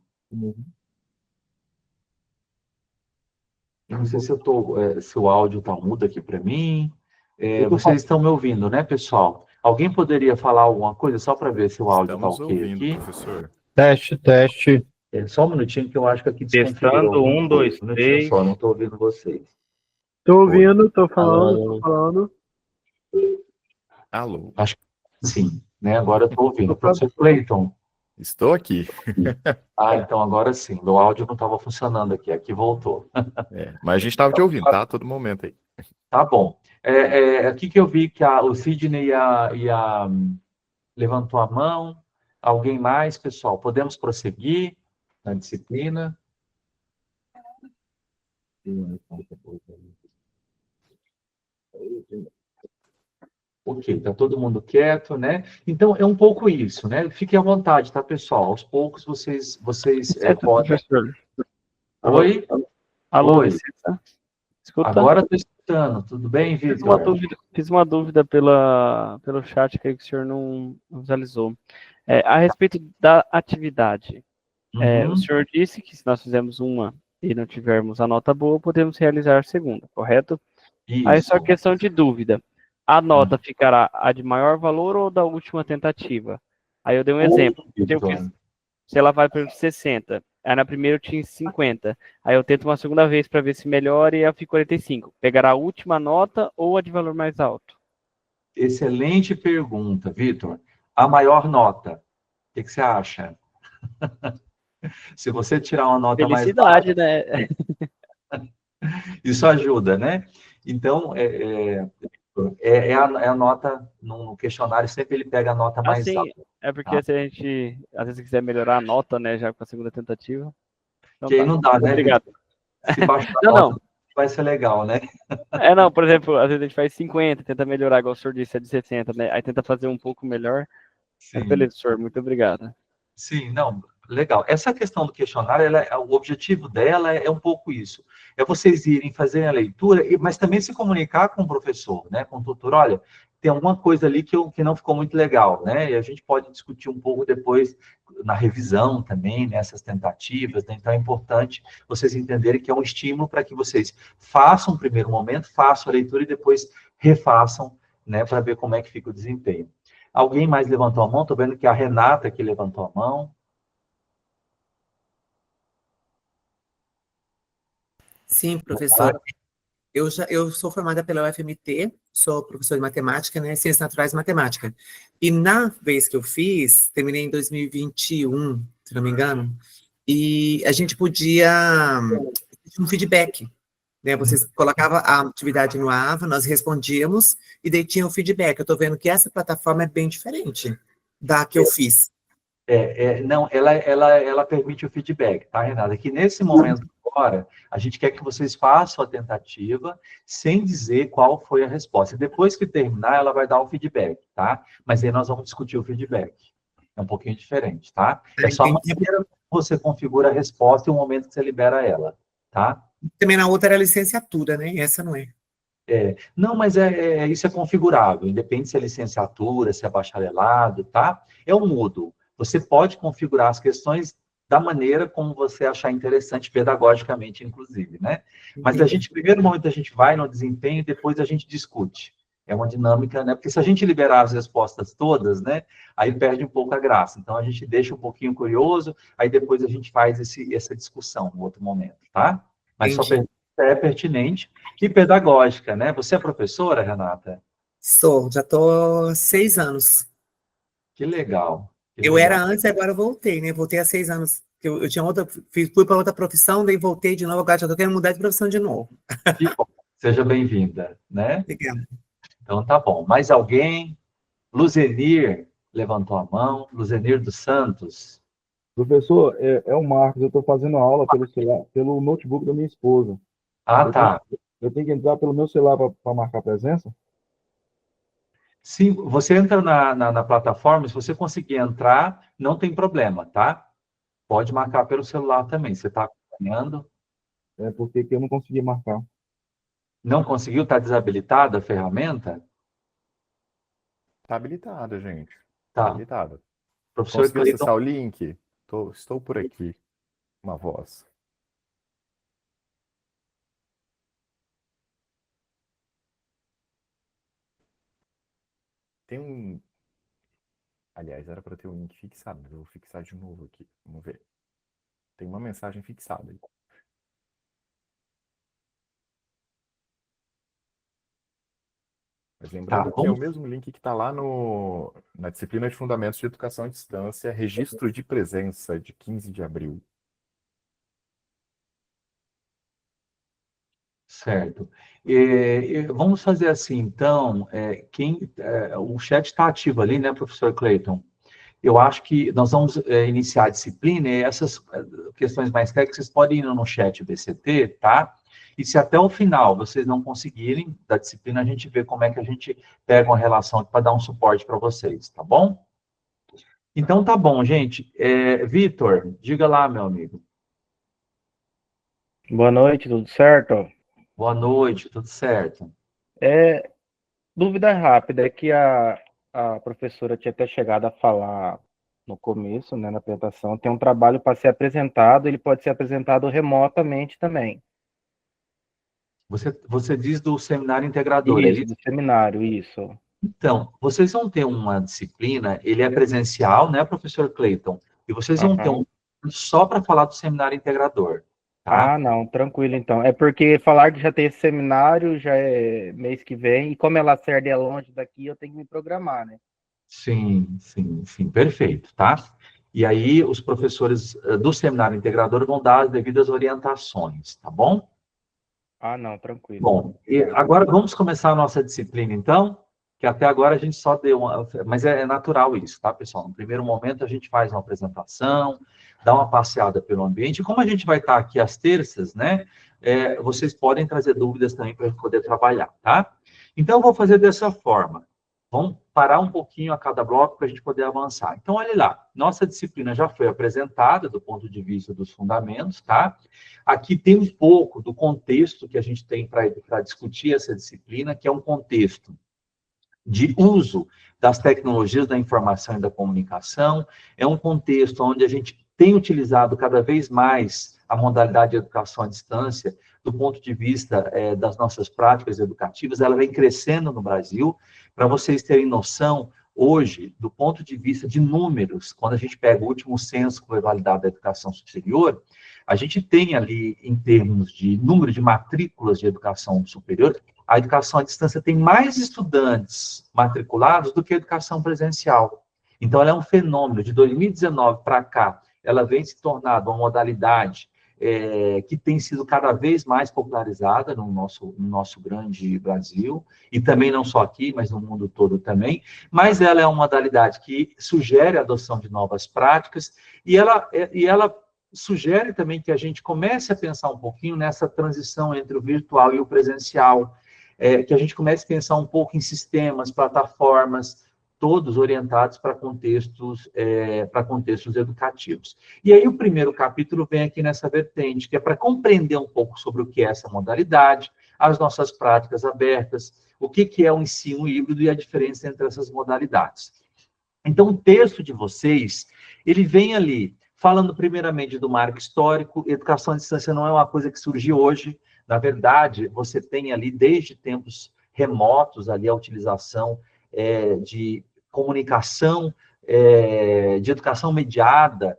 Eu não sei se se o áudio está mudo aqui para mim. Vocês estão me ouvindo, né, pessoal? Alguém poderia falar alguma coisa só para ver se o áudio está ok ouvindo, aqui? Professor. Teste. Só um minutinho que eu acho que aqui desconfigurou. Testando, 1, 2, 3. Só, não estou ouvindo vocês. Tô ouvindo, tô falando. Alô. Acho que sim, né? Agora eu estou ouvindo. Professor Cleiton. Estou aqui. Então agora sim. Meu áudio não estava funcionando aqui. Aqui voltou. Mas a gente estava te ouvindo, tá? A todo momento aí. Tá bom. Aqui que eu vi que o Sidney levantou a mão. Alguém mais, pessoal? Podemos prosseguir na disciplina? Ok, está todo mundo quieto, né? Então, é um pouco isso, né? Fiquem à vontade, tá, pessoal? Aos poucos vocês podem... Professor. Oi? Alô, Oi. Escuta. Agora estou escutando. Tudo bem, Vitor? Fiz uma dúvida pelo chat que o senhor não visualizou. A respeito da atividade. Uhum. O senhor disse que se nós fizermos uma e não tivermos a nota boa, podemos realizar a segunda, correto? Aí só Isso. questão de dúvida. A nota ficará a de maior valor ou da última tentativa? Aí eu dei um exemplo. Se eu fiz, se ela vai para 60, aí na primeira eu tinha 50. Aí eu tento uma segunda vez para ver se melhora e eu fico 45. Pegará a última nota ou a de valor mais alto? Excelente pergunta, Vitor. A maior nota, o que você acha? Se você tirar uma nota mais baixa, Felicidade, né? isso ajuda, né? Então, é a nota, no questionário, sempre ele pega a nota mais Assim, alta. é porque Tá? se a gente às vezes quiser melhorar a nota, né, já com a segunda tentativa. Então Que aí tá. não dá, Muito né, obrigado. Vitor? Se baixar a Não, nota, não. vai ser legal, né? Não, por exemplo, às vezes a gente faz 50, tenta melhorar, igual o senhor disse, é de 60, né? Aí tenta fazer um pouco melhor. Mas Sim. beleza, senhor, muito obrigado. Sim, não, legal. Essa questão do questionário, o objetivo dela é um pouco isso. É vocês irem fazer a leitura, mas também se comunicar com o professor, né, com o tutor. Olha, tem alguma coisa ali que não ficou muito legal, né? E a gente pode discutir um pouco depois na revisão também, nessas tentativas, né? Então é importante vocês entenderem que é um estímulo para que vocês façam um primeiro momento, façam a leitura e depois refaçam, né, para ver como é que fica o desempenho. Alguém mais levantou a mão? Estou vendo que a Renata que levantou a mão. Sim, professor. Eu sou formada pela UFMT, sou professora de matemática, né, ciências naturais e matemática. E na vez que eu fiz, terminei em 2021, se não me engano, e a gente podia um feedback, né? Vocês colocavam a atividade no AVA, nós respondíamos e daí tinha o feedback. Eu estou vendo que essa plataforma é bem diferente da que eu fiz. Não, ela permite o feedback, tá, Renata? Que nesse momento agora, a gente quer que vocês façam a tentativa sem dizer qual foi a resposta. Depois que terminar, ela vai dar o feedback, tá? Mas aí nós vamos discutir o feedback. É um pouquinho diferente, tá? É só a maneira que você configura a resposta e o momento que você libera ela, tá? Também na outra era licenciatura, né? Essa não é. Não, mas isso é configurável, independe se é licenciatura, se é bacharelado, tá? É um módulo. Você pode configurar as questões da maneira como você achar interessante, pedagogicamente, inclusive, né? Mas primeiro momento, a gente vai no desempenho, depois a gente discute. É uma dinâmica, né? Porque se a gente liberar as respostas todas, né? Aí perde um pouco a graça. Então, a gente deixa um pouquinho curioso, aí depois a gente faz essa discussão no outro momento, tá? Mas só é pertinente e pedagógica, né? Você é professora, Renata? Sou, já estou há 6 anos. Que legal. Eu era antes, agora eu voltei, né? Voltei há 6 anos. Eu tinha fui para outra profissão, daí voltei de novo, agora já estou querendo mudar de profissão de novo. Que bom. Seja bem-vinda, né? Obrigada. Então tá bom. Mais alguém? Luzenir levantou a mão. Luzenir dos Santos. Professor, é o Marcos, eu estou fazendo aula pelo celular, pelo notebook da minha esposa. Ah, tá. Eu tenho que entrar pelo meu celular para marcar presença? Sim, você entra na plataforma, se você conseguir entrar, não tem problema, tá? Pode marcar pelo celular também. Você está acompanhando? É porque que eu não consegui marcar. Não conseguiu? Está desabilitada a ferramenta? Tá habilitado, gente. Tá. Habilitado. Professor Conseguiu Cleiton, acessar o link? Estou por aqui. Uma voz. Tem um... Aliás, era para ter um link fixado. Eu vou fixar de novo aqui. Vamos ver. Tem uma mensagem fixada aí. Mas lembrando que é o mesmo link que está lá na disciplina de Fundamentos de Educação à Distância, registro de presença, de 15 de abril. Certo. Vamos fazer assim, então, o chat está ativo ali, né, professor Cleiton? Eu acho que nós vamos iniciar a disciplina e essas questões mais técnicas vocês podem ir no chat BCT, tá? E se até o final vocês não conseguirem da disciplina, a gente vê como é que a gente pega uma relação para dar um suporte para vocês, tá bom? Então tá bom, gente. Vitor, diga lá, meu amigo. Boa noite, tudo certo? Boa noite, tudo certo? Dúvida rápida, é que a professora tinha até chegado a falar no começo, né, na apresentação, tem um trabalho para ser apresentado, ele pode ser apresentado remotamente também. Você diz do seminário integrador, é Isso, isso? do seminário, isso. Então, vocês vão ter uma disciplina, ele é presencial, né, professor Clayton? E vocês vão ter um só para falar do seminário integrador, tá? Ah, não, tranquilo então. É porque falar que já tem esse seminário, já é mês que vem, e como a Lacerda é longe daqui, eu tenho que me programar, né? Sim, perfeito, tá? E aí, os professores do seminário integrador vão dar as devidas orientações, tá bom? Ah, não, tranquilo. Bom, e agora vamos começar a nossa disciplina, então, que até agora a gente só deu mas é natural isso, tá, pessoal? No primeiro momento, a gente faz uma apresentação, dá uma passeada pelo ambiente, e como a gente vai estar aqui às terças, né, vocês podem trazer dúvidas também para a gente poder trabalhar, tá? Então, eu vou fazer dessa forma. Vamos parar um pouquinho a cada bloco para a gente poder avançar. Então, olha lá, nossa disciplina já foi apresentada do ponto de vista dos fundamentos, tá? Aqui tem um pouco do contexto que a gente tem para discutir essa disciplina, que é um contexto de uso das tecnologias da informação e da comunicação, é um contexto onde a gente tem utilizado cada vez mais a modalidade de educação à distância, do ponto de vista das nossas práticas educativas, ela vem crescendo no Brasil. Para vocês terem noção, hoje, do ponto de vista de números, quando a gente pega o último censo que foi validado da educação superior, a gente tem ali, em termos de número de matrículas de educação superior, a educação à distância tem mais estudantes matriculados do que a educação presencial. Então, ela é um fenômeno. De 2019 para cá, ela vem se tornando uma modalidade que tem sido cada vez mais popularizada no nosso grande Brasil, e também não só aqui, mas no mundo todo também, mas ela é uma modalidade que sugere a adoção de novas práticas, e ela sugere também que a gente comece a pensar um pouquinho nessa transição entre o virtual e o presencial, que a gente comece a pensar um pouco em sistemas, plataformas, todos orientados para contextos educativos. E aí o primeiro capítulo vem aqui nessa vertente, que é para compreender um pouco sobre o que é essa modalidade, as nossas práticas abertas, o que é o ensino híbrido e a diferença entre essas modalidades. Então, o texto de vocês, ele vem ali falando primeiramente do marco histórico. Educação à distância não é uma coisa que surgiu hoje. Na verdade, você tem ali, desde tempos remotos, ali a utilização de comunicação, de educação mediada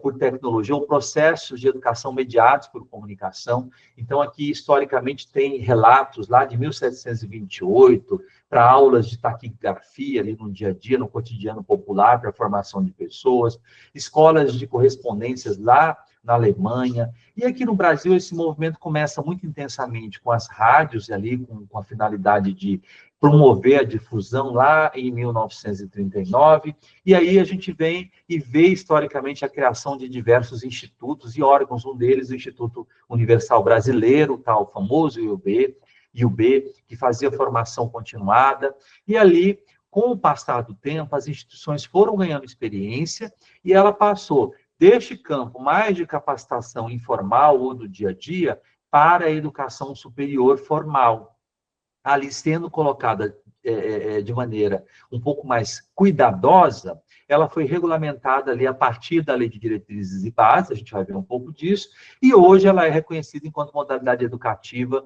por tecnologia, ou processos de educação mediados por comunicação. Então, aqui, historicamente, tem relatos lá de 1728, para aulas de taquigrafia ali no dia a dia, no cotidiano popular, para a formação de pessoas, escolas de correspondências lá na Alemanha. E aqui no Brasil, esse movimento começa muito intensamente com as rádios ali, com a finalidade de promover a difusão lá em 1939, e aí a gente vem e vê historicamente a criação de diversos institutos e órgãos, um deles o Instituto Universal Brasileiro, tal famoso IUB, que fazia formação continuada, e ali, com o passar do tempo, as instituições foram ganhando experiência, e ela passou deste campo mais de capacitação informal ou do dia a dia para a educação superior formal, ali sendo colocada de maneira um pouco mais cuidadosa. Ela foi regulamentada ali a partir da Lei de Diretrizes e Bases, a gente vai ver um pouco disso, e hoje ela é reconhecida enquanto modalidade educativa,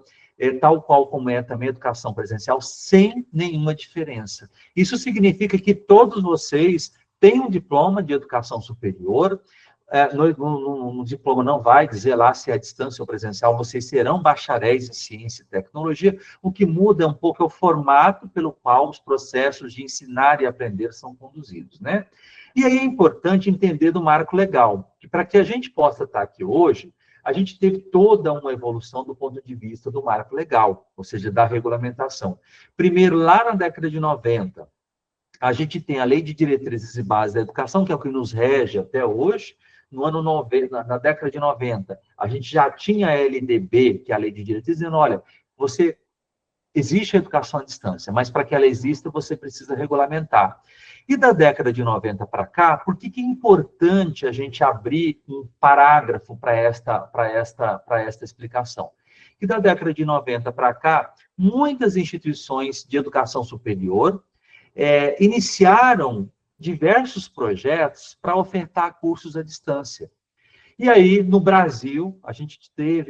tal qual como é também a educação presencial, sem nenhuma diferença. Isso significa que todos vocês têm um diploma de educação superior. No diploma não vai dizer lá se é a distância ou presencial, vocês serão bacharéis em ciência e tecnologia. O que muda um pouco é o formato pelo qual os processos de ensinar e aprender são conduzidos, né? E aí é importante entender do marco legal, que para que a gente possa estar aqui hoje, a gente teve toda uma evolução do ponto de vista do marco legal, ou seja, da regulamentação. Primeiro, lá na década de 90, a gente tem a Lei de Diretrizes e Bases da Educação, que é o que nos rege até hoje. No ano 90, na década de 90, a gente já tinha a LDB, que é a Lei de Diretrizes, dizendo, olha, existe a educação à distância, mas para que ela exista, você precisa regulamentar. E da década de 90 para cá, por que é importante a gente abrir um parágrafo para esta explicação? Que da década de 90 para cá, muitas instituições de educação superior iniciaram diversos projetos para ofertar cursos à distância. E aí, no Brasil,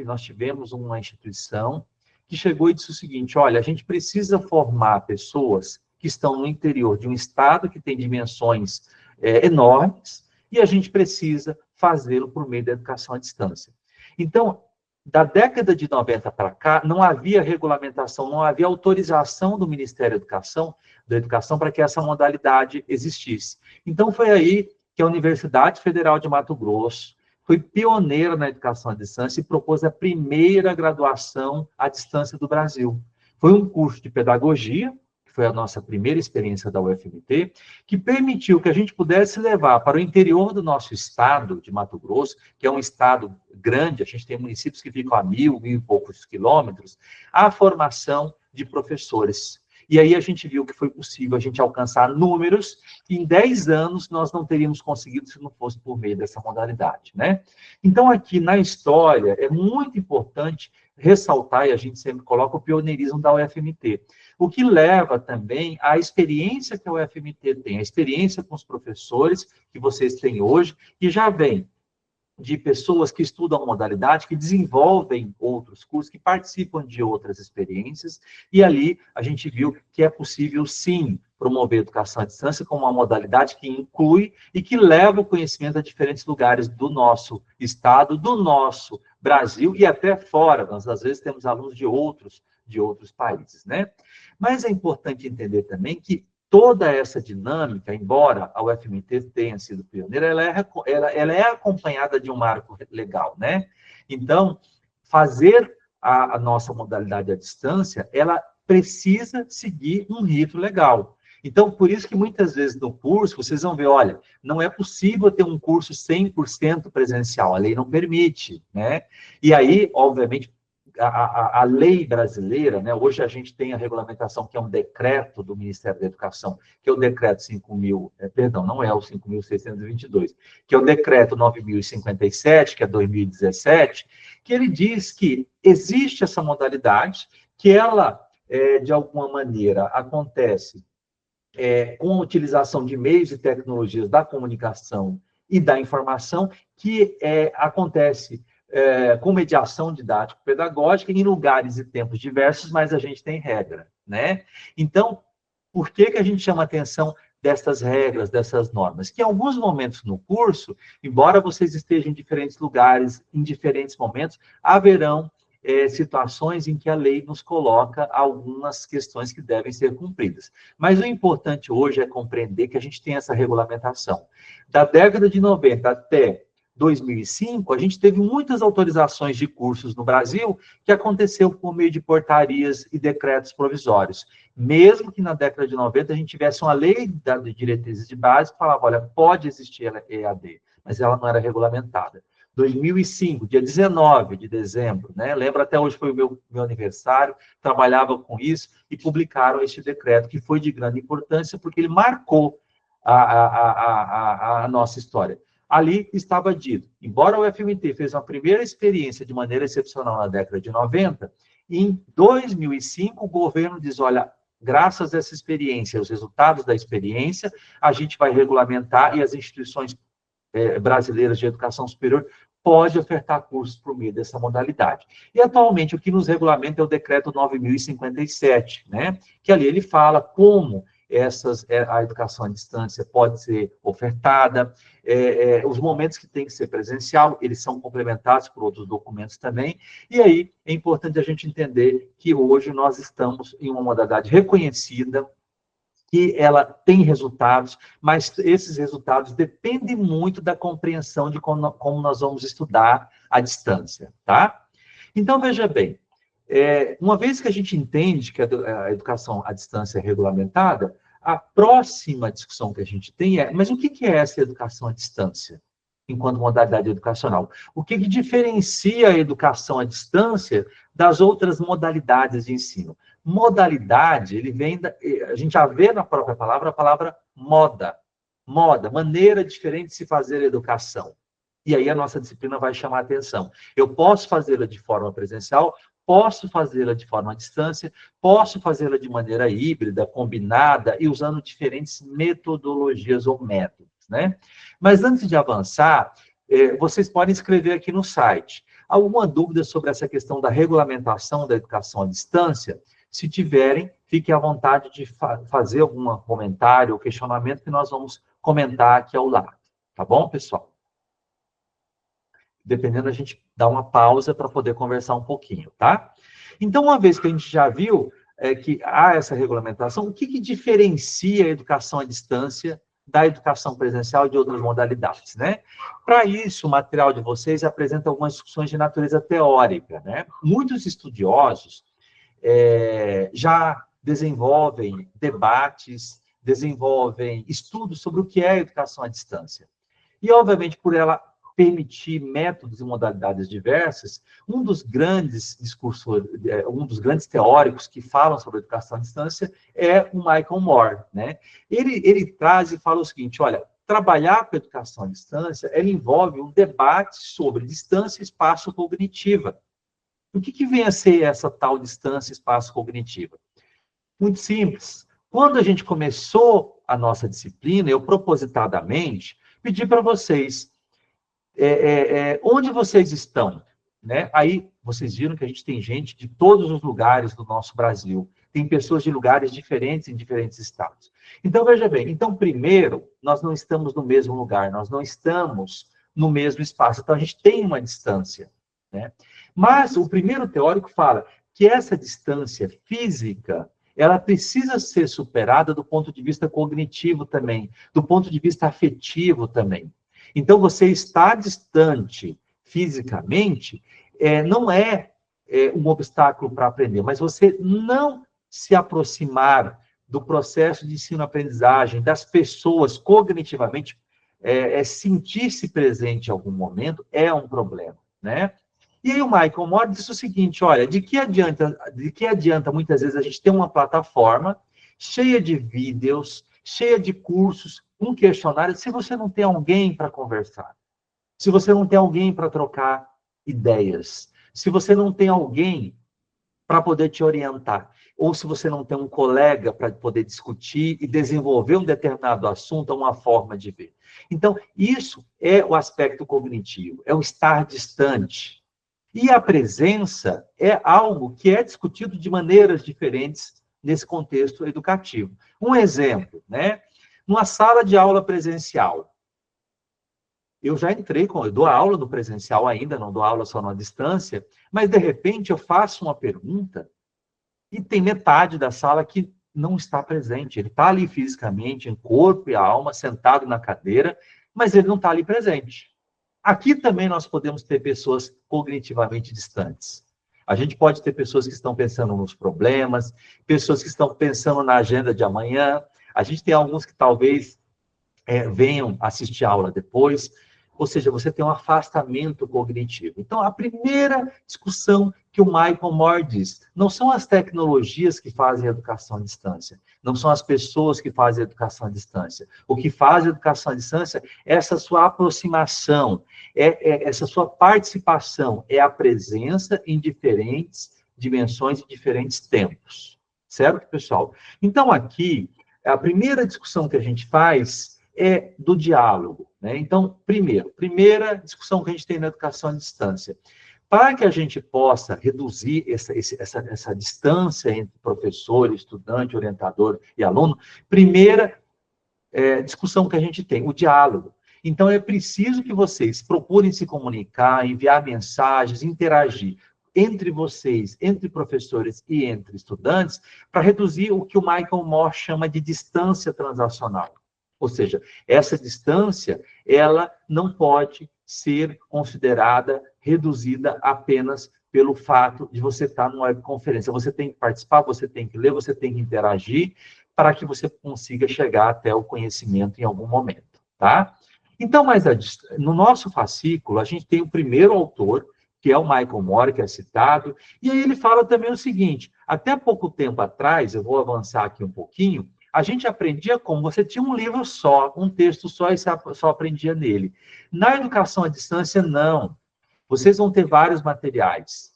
nós tivemos uma instituição que chegou e disse o seguinte: olha, a gente precisa formar pessoas que estão no interior de um estado que tem dimensões enormes, e a gente precisa fazê-lo por meio da educação à distância. Então, da década de 90 para cá, não havia regulamentação, não havia autorização do Ministério da Educação para que essa modalidade existisse. Então, foi aí que a Universidade Federal de Mato Grosso foi pioneira na educação à distância e propôs a primeira graduação à distância do Brasil. Foi um curso de pedagogia, que foi a nossa primeira experiência da UFMT, que permitiu que a gente pudesse levar para o interior do nosso estado, de Mato Grosso, que é um estado grande, a gente tem municípios que ficam a 1.000 e poucos quilômetros, a formação de professores. E aí a gente viu que foi possível a gente alcançar números que em 10 anos nós não teríamos conseguido se não fosse por meio dessa modalidade, né? Então, aqui na história, é muito importante ressaltar, e a gente sempre coloca o pioneirismo da UFMT, o que leva também à experiência que a UFMT tem, a experiência com os professores que vocês têm hoje, que já vem de pessoas que estudam a modalidade, que desenvolvem outros cursos, que participam de outras experiências, e ali a gente viu que é possível, sim, promover a educação à distância como uma modalidade que inclui e que leva o conhecimento a diferentes lugares do nosso estado, do nosso Brasil e até fora. Nós, às vezes, temos alunos de outros países, né? Mas é importante entender também que toda essa dinâmica, embora a UFMT tenha sido pioneira, ela é acompanhada de um marco legal, né? Então, fazer a nossa modalidade à distância, ela precisa seguir um rito legal. Então, por isso que muitas vezes no curso, vocês vão ver, olha, não é possível ter um curso 100% presencial, a lei não permite, né? E aí, obviamente, a lei brasileira, né, hoje a gente tem a regulamentação, que é um decreto do Ministério da Educação, que é o decreto 5.000, perdão, não é o 5.622, que é o decreto 9.057, que é 2017, que ele diz que existe essa modalidade, que ela, de alguma maneira, acontece com a utilização de meios e tecnologias da comunicação e da informação, que acontece com mediação didático-pedagógica em lugares e tempos diversos, mas a gente tem regra, né? Então, por que a gente chama atenção dessas regras, dessas normas? Que em alguns momentos no curso, embora vocês estejam em diferentes lugares, em diferentes momentos, haverão situações em que a lei nos coloca algumas questões que devem ser cumpridas. Mas o importante hoje é compreender que a gente tem essa regulamentação. Da década de 90 até 2005, a gente teve muitas autorizações de cursos no Brasil que aconteceu por meio de portarias e decretos provisórios. Mesmo que na década de 90 a gente tivesse uma lei de diretrizes de base que falava, olha, pode existir EAD, mas ela não era regulamentada. 2005, dia 19 de dezembro, né? Lembro até hoje, foi o meu aniversário, trabalhava com isso e publicaram este decreto, que foi de grande importância porque ele marcou a nossa história. Ali estava dito, embora o UFMT fez uma primeira experiência de maneira excepcional na década de 90, em 2005 o governo diz, olha, graças a essa experiência, os resultados da experiência, a gente vai regulamentar e as instituições brasileiras de educação superior pode ofertar cursos por meio dessa modalidade. E, atualmente, o que nos regulamenta é o decreto 9.057, né? Que ali ele fala como a educação à distância pode ser ofertada, os momentos que tem que ser presencial, eles são complementados por outros documentos também, e aí é importante a gente entender que hoje nós estamos em uma modalidade reconhecida, que ela tem resultados, mas esses resultados dependem muito da compreensão de como nós vamos estudar à distância, tá? Então, veja bem, uma vez que a gente entende que a educação à distância é regulamentada, a próxima discussão que a gente tem mas o que é essa educação à distância, enquanto modalidade educacional? O que diferencia a educação à distância das outras modalidades de ensino? Modalidade, ele vem a gente já vê na própria palavra a palavra moda, maneira diferente de se fazer educação. E aí a nossa disciplina vai chamar a atenção. Eu posso fazê-la de forma presencial, posso fazê-la de forma à distância, posso fazê-la de maneira híbrida, combinada e usando diferentes metodologias ou métodos, né? Mas antes de avançar, vocês podem escrever aqui no site. Alguma dúvida sobre essa questão da regulamentação da educação à distância? Se tiverem, fiquem à vontade de fazer algum comentário ou questionamento que nós vamos comentar aqui ao lado. Tá bom, pessoal? Dependendo, a gente dá uma pausa para poder conversar um pouquinho, tá? Então, uma vez que a gente já viu que há essa regulamentação, o que diferencia a educação à distância da educação presencial e de outras modalidades, né? Para isso, o material de vocês apresenta algumas discussões de natureza teórica, né? Muitos estudiosos já desenvolvem debates, desenvolvem estudos sobre o que é a educação à distância. E, obviamente, por ela permitir métodos e modalidades diversas, um dos grandes teóricos que falam sobre educação à distância é o Michael Moore, né? Ele traz e fala o seguinte, olha, trabalhar com educação à distância, ela envolve um debate sobre distância e espaço cognitiva. O que vem a ser essa tal distância e espaço cognitiva? Muito simples. Quando a gente começou a nossa disciplina, eu propositadamente pedi para vocês onde vocês estão, né? Aí vocês viram que a gente tem gente de todos os lugares do nosso Brasil, tem pessoas de lugares diferentes em diferentes estados. Então, veja bem, primeiro, nós não estamos no mesmo lugar, nós não estamos no mesmo espaço, então a gente tem uma distância, né? Mas o primeiro teórico fala que essa distância física, ela precisa ser superada do ponto de vista cognitivo também, do ponto de vista afetivo também. Então, você estar distante fisicamente não é um obstáculo para aprender, mas você não se aproximar do processo de ensino-aprendizagem, das pessoas cognitivamente, sentir-se presente em algum momento é um problema, né? E aí o Michael Moore disse o seguinte, olha, de que adianta muitas vezes a gente ter uma plataforma cheia de vídeos, cheia de cursos, um questionário, se você não tem alguém para conversar, se você não tem alguém para trocar ideias, se você não tem alguém para poder te orientar, ou se você não tem um colega para poder discutir e desenvolver um determinado assunto, uma forma de ver. Então, isso é o aspecto cognitivo, é o estar distante. E a presença é algo que é discutido de maneiras diferentes nesse contexto educativo. Um exemplo, né? Numa sala de aula presencial, eu já eu dou aula no presencial ainda, não dou aula só na distância, mas de repente eu faço uma pergunta e tem metade da sala que não está presente. Ele está ali fisicamente, em corpo e alma, sentado na cadeira, mas ele não está ali presente. Aqui também nós podemos ter pessoas cognitivamente distantes. A gente pode ter pessoas que estão pensando nos problemas, pessoas que estão pensando na agenda de amanhã. A gente tem alguns que talvez venham assistir a aula depois. Ou seja, você tem um afastamento cognitivo. Então, a primeira discussão que o Michael Moore diz, não são as tecnologias que fazem a educação à distância, não são as pessoas que fazem a educação à distância. O que faz a educação à distância é essa sua aproximação, essa sua participação, é a presença em diferentes dimensões e diferentes tempos. Certo, pessoal? Então, aqui, a primeira discussão que a gente faz é do diálogo, né? Então, primeira discussão que a gente tem na educação à distância. Para que a gente possa reduzir essa distância entre professor, estudante, orientador e aluno, primeira discussão que a gente tem, o diálogo. Então, é preciso que vocês procurem se comunicar, enviar mensagens, interagir entre vocês, entre professores e entre estudantes, para reduzir o que o Michael Moore chama de distância transacional. Ou seja, essa distância, ela não pode ser considerada reduzida apenas pelo fato de você estar numa webconferência. Você tem que participar, você tem que ler, você tem que interagir para que você consiga chegar até o conhecimento em algum momento, tá? Então, no nosso fascículo, a gente tem o primeiro autor, que é o Michael Moore, que é citado, e aí ele fala também o seguinte, até pouco tempo atrás, eu vou avançar aqui um pouquinho, a gente aprendia como você tinha um livro só, um texto só, e você só aprendia nele. Na educação à distância, não. Vocês vão ter vários materiais.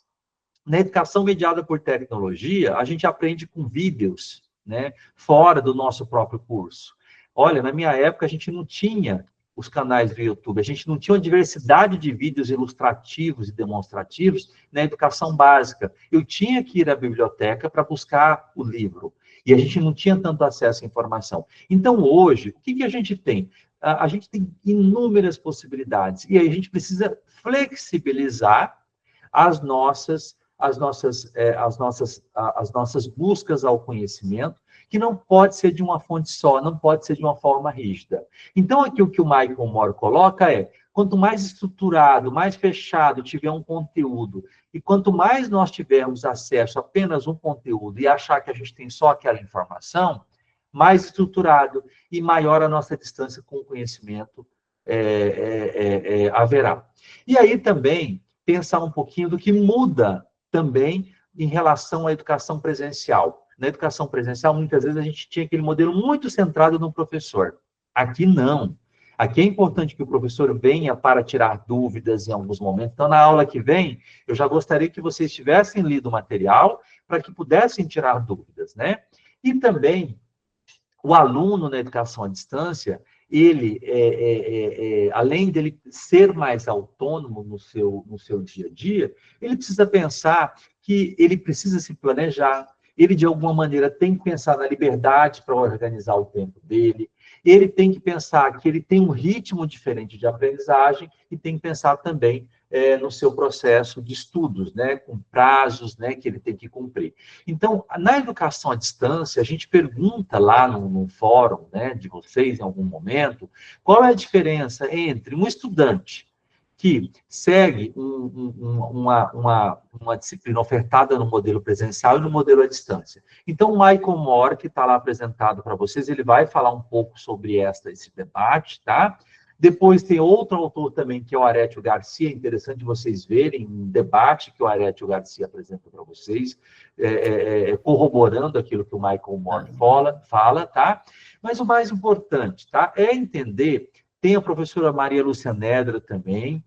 Na educação mediada por tecnologia, a gente aprende com vídeos, né, fora do nosso próprio curso. Olha, na minha época, a gente não tinha os canais do YouTube, a gente não tinha uma diversidade de vídeos ilustrativos e demonstrativos na educação básica. Eu tinha que ir à biblioteca para buscar o livro, e a gente não tinha tanto acesso à informação. Então, hoje, o que a gente tem? A gente tem inúmeras possibilidades, e aí a gente precisa flexibilizar as nossas buscas ao conhecimento, que não pode ser de uma fonte só, não pode ser de uma forma rígida. Então, aqui o que o Michael Moore coloca é, quanto mais estruturado, mais fechado tiver um conteúdo, e quanto mais nós tivermos acesso a apenas um conteúdo e achar que a gente tem só aquela informação, mais estruturado e maior a nossa distância com o conhecimento haverá. E aí também, pensar um pouquinho do que muda também em relação à educação presencial. Na educação presencial, muitas vezes a gente tinha aquele modelo muito centrado no professor. Aqui não. Aqui é importante que o professor venha para tirar dúvidas em alguns momentos. Então, na aula que vem, eu já gostaria que vocês tivessem lido o material para que pudessem tirar dúvidas, né? E também, o aluno na educação à distância, ele, além dele ser mais autônomo no seu dia a dia, ele precisa pensar que ele precisa se planejar, ele, de alguma maneira, tem que pensar na liberdade para organizar o tempo dele, ele tem que pensar que ele tem um ritmo diferente de aprendizagem e tem que pensar também no seu processo de estudos, né, com prazos, né, que ele tem que cumprir. Então, na educação à distância, a gente pergunta lá no fórum, né, de vocês, em algum momento, qual é a diferença entre um estudante que segue uma disciplina ofertada no modelo presencial e no modelo à distância. Então, o Michael Moore, que está lá apresentado para vocês, ele vai falar um pouco sobre esse debate, tá? Depois tem outro autor também, que é o Arétio Garcia, é interessante vocês verem um debate que o Arétio Garcia apresenta para vocês, corroborando aquilo que o Michael Moore fala, tá? Mas o mais importante, tá? É entender, tem a professora Maria Lúcia Nedra também,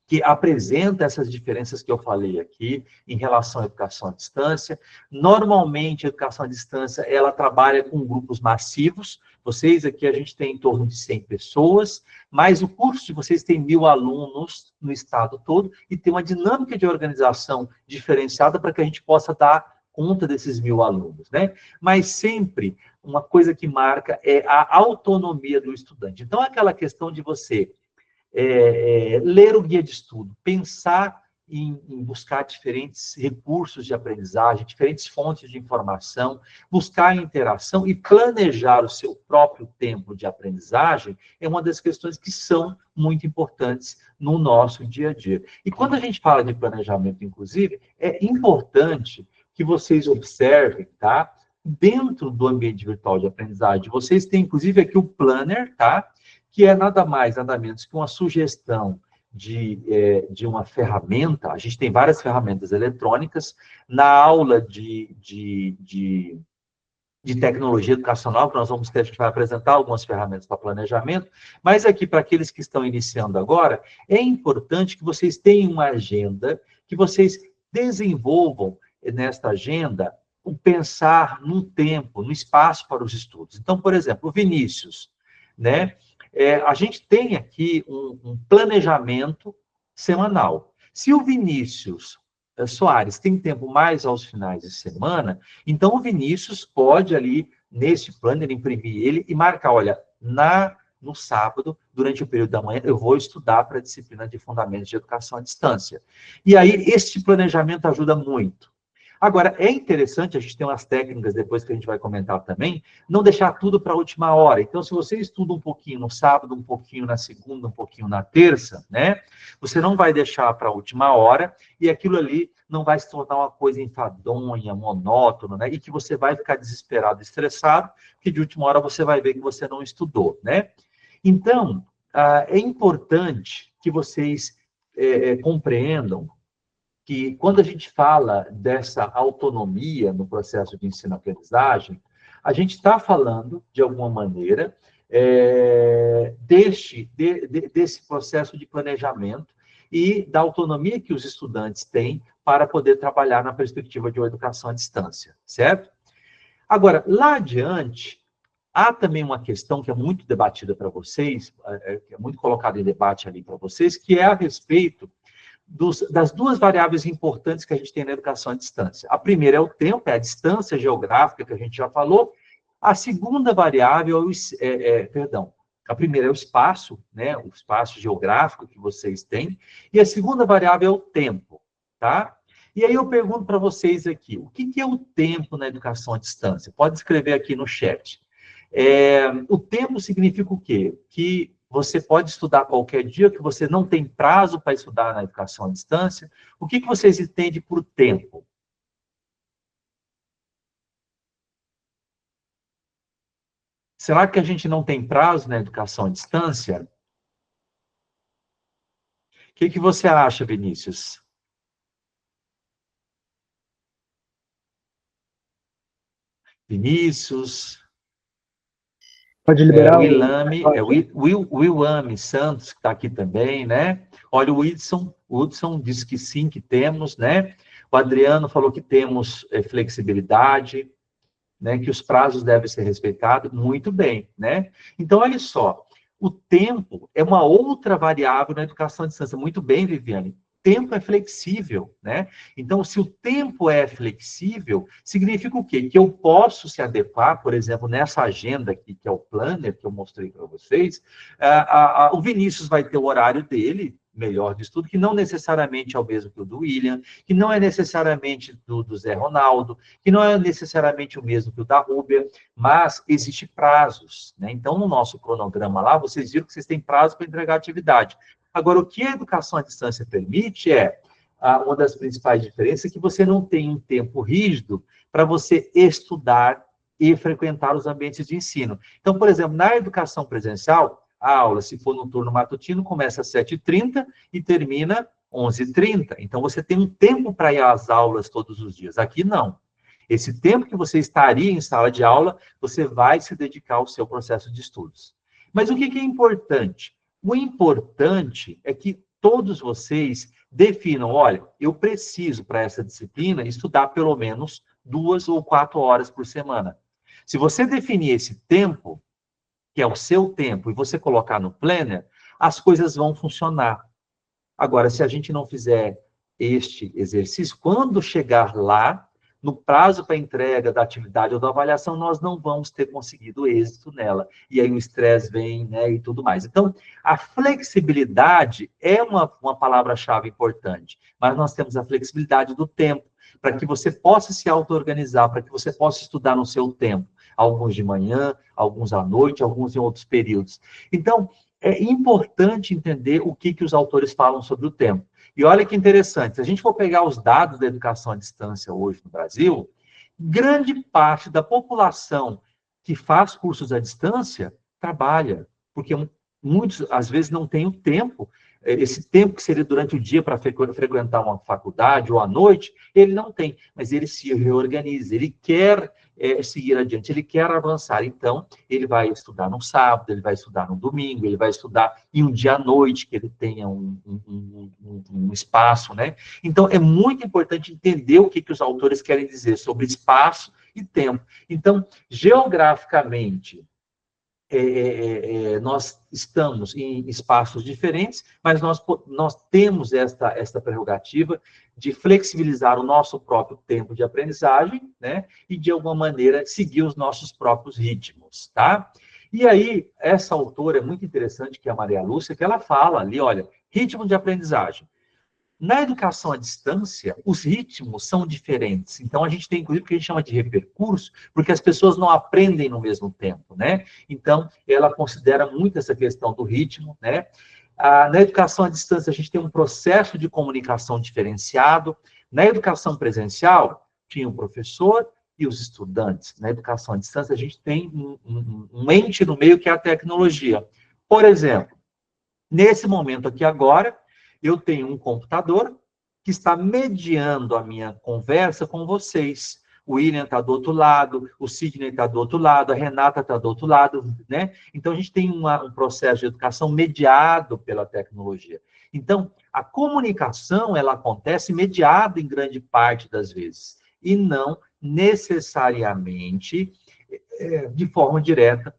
que apresenta essas diferenças que eu falei aqui em relação à educação à distância. Normalmente, a educação à distância, ela trabalha com grupos massivos. Vocês aqui, a gente tem em torno de 100 pessoas, mas o curso de vocês tem 1.000 alunos no estado todo e tem uma dinâmica de organização diferenciada para que a gente possa dar conta desses 1.000 alunos, né? Mas sempre, uma coisa que marca é a autonomia do estudante. Então, aquela questão de você ler o guia de estudo, pensar em buscar diferentes recursos de aprendizagem, diferentes fontes de informação, buscar a interação e planejar o seu próprio tempo de aprendizagem é uma das questões que são muito importantes no nosso dia a dia. E quando a gente fala de planejamento, inclusive, é importante que vocês observem, tá? Dentro do ambiente virtual de aprendizagem, vocês têm, inclusive, aqui o Planner, tá? Que é nada mais, nada menos que uma sugestão de uma ferramenta. A gente tem várias ferramentas eletrônicas. Na aula de tecnologia educacional, que nós vamos ter, a gente vai apresentar algumas ferramentas para planejamento, mas aqui, para aqueles que estão iniciando agora, é importante que vocês tenham uma agenda, que vocês desenvolvam nesta agenda o pensar num tempo, no espaço para os estudos. Então, por exemplo, o Vinícius, né? A gente tem aqui um planejamento semanal. Se o Vinícius Soares tem tempo mais aos finais de semana, então o Vinícius pode ali, nesse planner, imprimir ele e marcar, olha, no sábado, durante o período da manhã, eu vou estudar para a disciplina de Fundamentos de Educação à Distância. E aí, este planejamento ajuda muito. Agora, é interessante, a gente tem umas técnicas depois que a gente vai comentar também, não deixar tudo para a última hora. Então, se você estuda um pouquinho no sábado, um pouquinho na segunda, um pouquinho na terça, né? Você não vai deixar para a última hora e aquilo ali não vai se tornar uma coisa enfadonha, monótona, né? E que você vai ficar desesperado, estressado, porque de última hora você vai ver que você não estudou, né? Então, é importante que vocês compreendam que quando a gente fala dessa autonomia no processo de ensino-aprendizagem, a gente está falando, de alguma maneira, desse processo de planejamento e da autonomia que os estudantes têm para poder trabalhar na perspectiva de uma educação à distância, certo? Agora, lá adiante, há também uma questão que é muito debatida para vocês, que é muito colocada em debate ali para vocês, que é a respeito das duas variáveis importantes que a gente tem na educação à distância. A primeira é o tempo, é a distância geográfica, que a gente já falou. A segunda variável a primeira é o espaço, né, o espaço geográfico que vocês têm, e a segunda variável é o tempo, tá? E aí eu pergunto para vocês aqui, o que é o tempo na educação à distância? Pode escrever aqui no chat. O tempo significa o quê? Que você pode estudar qualquer dia, que você não tem prazo para estudar na educação à distância. O que vocês entendem por tempo? Será que a gente não tem prazo na educação à distância? O que você acha, Vinícius? Vinícius... Pode liberar o Wilame Santos, que está aqui também, né? Olha, o Hudson disse que sim, que temos, né? O Adriano falou que temos flexibilidade, né? Que os prazos devem ser respeitados. Muito bem, né? Então, olha só, o tempo é uma outra variável na educação à distância. Muito bem, Viviane. Tempo é flexível, né? Então, se o tempo é flexível, significa o quê? Que eu posso se adequar, por exemplo, nessa agenda aqui, que é o planner, que eu mostrei para vocês, o Vinícius vai ter o horário dele, melhor de estudo, que não necessariamente é o mesmo que o do William, que não é necessariamente do Zé Ronaldo, que não é necessariamente o mesmo que o da Rúbia, mas existe prazos, né? Então, no nosso cronograma lá, vocês viram que vocês têm prazo para entregar atividade. Agora, o que a educação à distância permite uma das principais diferenças, que você não tem um tempo rígido para você estudar e frequentar os ambientes de ensino. Então, por exemplo, na educação presencial, a aula, se for no turno matutino, começa às 7h30 e termina 11h30. Então, você tem um tempo para ir às aulas todos os dias. Aqui, não. Esse tempo que você estaria em sala de aula, você vai se dedicar ao seu processo de estudos. Mas o que é importante? O importante é que todos vocês definam, olha, eu preciso, para essa disciplina, estudar pelo menos 2 ou 4 horas por semana. Se você definir esse tempo, que é o seu tempo, e você colocar no planner, as coisas vão funcionar. Agora, se a gente não fizer este exercício, quando chegar lá, no prazo para entrega da atividade ou da avaliação, nós não vamos ter conseguido êxito nela. E aí o estresse vem, né, e tudo mais. Então, a flexibilidade é uma palavra-chave importante, mas nós temos a flexibilidade do tempo, para que você possa se auto-organizar, para que você possa estudar no seu tempo. Alguns de manhã, alguns à noite, alguns em outros períodos. Então, é importante entender o que os autores falam sobre o tempo. E olha que interessante, se a gente for pegar os dados da educação à distância hoje no Brasil, grande parte da população que faz cursos à distância trabalha, porque muitos, às vezes, não têm o tempo, esse tempo que seria durante o dia para frequentar uma faculdade ou à noite, ele não tem, mas ele se reorganiza, ele quer seguir adiante, ele quer avançar, então ele vai estudar no sábado, ele vai estudar no domingo, ele vai estudar em um dia à noite, que ele tenha um espaço, né? Então, é muito importante entender o que os autores querem dizer sobre espaço e tempo. Então, geograficamente, nós estamos em espaços diferentes, mas nós temos esta prerrogativa de flexibilizar o nosso próprio tempo de aprendizagem, né? E, de alguma maneira, seguir os nossos próprios ritmos, tá? E aí, essa autora é muito interessante, que é a Maria Lúcia, que ela fala ali, olha, ritmo de aprendizagem. Na educação à distância, os ritmos são diferentes. Então, a gente tem, inclusive, o que a gente chama de repercurso, porque as pessoas não aprendem no mesmo tempo, né? Então, ela considera muito essa questão do ritmo, né? Na educação à distância, a gente tem um processo de comunicação diferenciado. Na educação presencial, tinha o professor e os estudantes. Na educação à distância, a gente tem um ente no meio, que é a tecnologia. Por exemplo, nesse momento aqui agora, eu tenho um computador que está mediando a minha conversa com vocês. O William está do outro lado, o Sidney está do outro lado, a Renata está do outro lado, né? Então, a gente tem um processo de educação mediado pela tecnologia. Então, A comunicação, ela acontece mediada em grande parte das vezes, e não necessariamente de forma direta,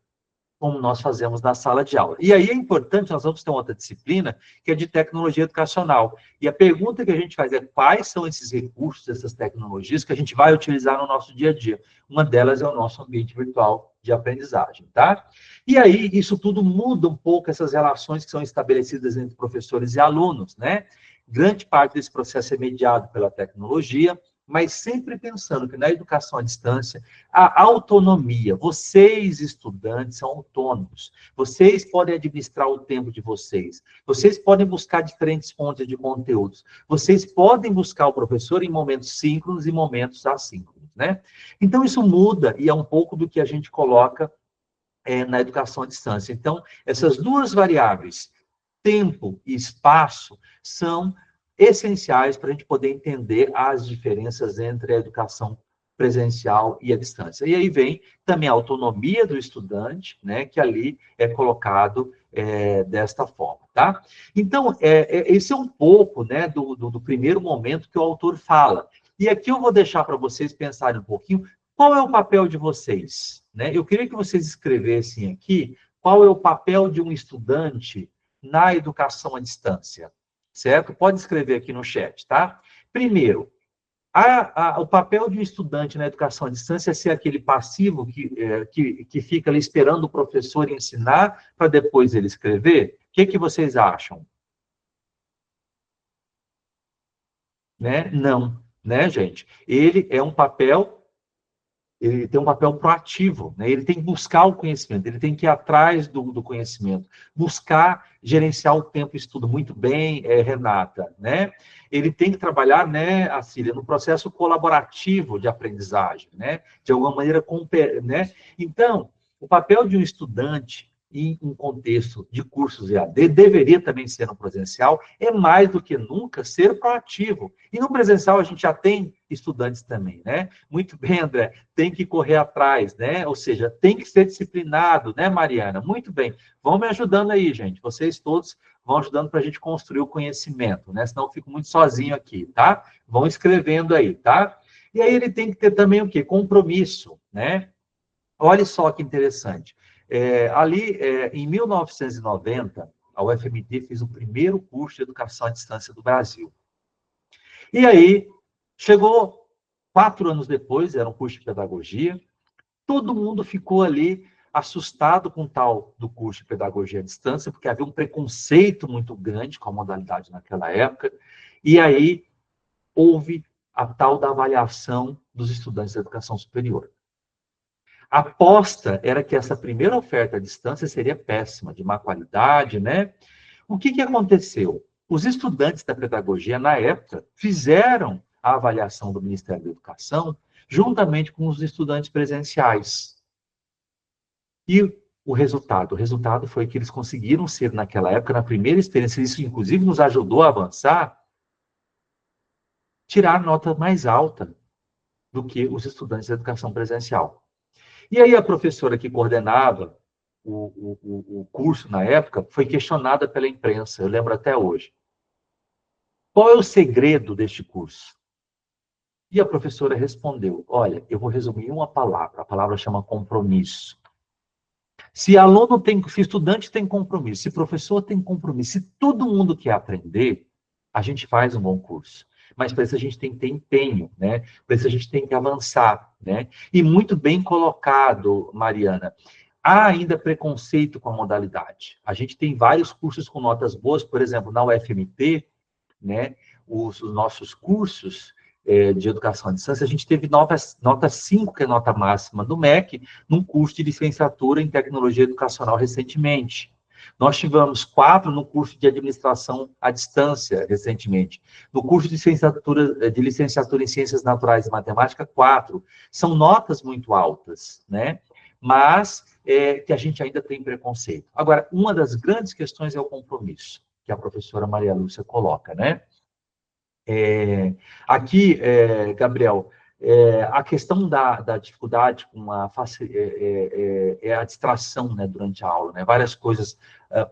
como nós fazemos na sala de aula. E aí é importante, nós vamos ter uma outra disciplina, que é de tecnologia educacional. E a pergunta que a gente faz é quais são esses recursos, essas tecnologias que a gente vai utilizar no nosso dia a dia. Uma delas é o nosso ambiente virtual de aprendizagem, tá? E aí, isso tudo muda um pouco essas relações que são estabelecidas entre professores e alunos, né? Grande parte desse processo é mediado pela tecnologia, mas sempre pensando que na educação à distância, a autonomia, vocês, estudantes, são autônomos, vocês podem administrar o tempo de vocês, vocês podem buscar diferentes fontes de conteúdos, vocês podem buscar o professor em momentos síncronos e momentos assíncronos, né? Então, isso muda, e é um pouco do que a gente coloca na educação à distância. Então, essas duas variáveis, tempo e espaço, são essenciais para a gente poder entender as diferenças entre a educação presencial e a distância. E aí vem também a autonomia do estudante, né, que ali é colocado desta forma, tá? Então, esse é um pouco, né, do primeiro momento que o autor fala. E aqui eu vou deixar para vocês pensarem um pouquinho qual é o papel de vocês, né? Eu queria que vocês escrevessem aqui qual é o papel de um estudante na educação à distância. Certo? Pode escrever aqui no chat, tá? Primeiro, o papel de um estudante na educação à distância é ser aquele passivo que fica ali esperando o professor ensinar para depois ele escrever? O que vocês acham? Né? Não, né, gente? Ele é um papel... Ele tem um papel proativo, né? Ele tem que buscar o conhecimento, ele tem que ir atrás do conhecimento, buscar gerenciar o tempo e estudo. Muito bem, Renata, né? Ele tem que trabalhar, né, Acília, no processo colaborativo de aprendizagem, né? De alguma maneira, né? Então, o papel de um estudante em um contexto de cursos EAD, deveria também ser no presencial, é mais do que nunca ser proativo. E no presencial a gente já tem estudantes também, né? Muito bem, André, tem que correr atrás, né? Ou seja, tem que ser disciplinado, né, Mariana? Muito bem. Vão me ajudando aí, gente. Vocês todos vão ajudando para a gente construir o conhecimento, né? Senão eu fico muito sozinho aqui, tá? Vão escrevendo aí, tá? E aí ele tem que ter também o quê? Compromisso, né? Olha só que interessante. Em 1990, a UFMT fez o primeiro curso de educação à distância do Brasil. E aí, chegou 4 anos depois, era um curso de pedagogia, todo mundo ficou ali assustado com o tal do curso de pedagogia à distância, porque havia um preconceito muito grande com a modalidade naquela época, e aí houve a tal da avaliação dos estudantes da educação superior. A aposta era que essa primeira oferta à distância seria péssima, de má qualidade, né? O que aconteceu? Os estudantes da pedagogia, na época, fizeram a avaliação do Ministério da Educação juntamente com os estudantes presenciais. E o resultado foi que eles conseguiram ser, naquela época, na primeira experiência, isso inclusive nos ajudou a avançar, tirar nota mais alta do que os estudantes da educação presencial. E aí a professora que coordenava o curso na época foi questionada pela imprensa, eu lembro até hoje. Qual é o segredo deste curso? E a professora respondeu, olha, eu vou resumir em uma palavra, a palavra chama compromisso. Se estudante tem compromisso, se professor tem compromisso, se todo mundo quer aprender, a gente faz um bom curso. Mas para isso a gente tem que ter empenho, né? Para isso a gente tem que avançar, né? E muito bem colocado, Mariana. Há ainda preconceito com a modalidade. A gente tem vários cursos com notas boas, por exemplo, na UFMT, né? Os nossos cursos de educação à distância, a gente teve nota 5, que é a nota máxima do MEC, num curso de licenciatura em tecnologia educacional recentemente. Nós tivemos 4 no curso de administração à distância, recentemente. No curso de licenciatura em ciências naturais e matemática, 4. São notas muito altas, né? Mas que a gente ainda tem preconceito. Agora, uma das grandes questões é o compromisso, que a professora Maria Lúcia coloca, né? Aqui, Gabriel, A questão da dificuldade com é a distração, né, durante a aula, né? Várias coisas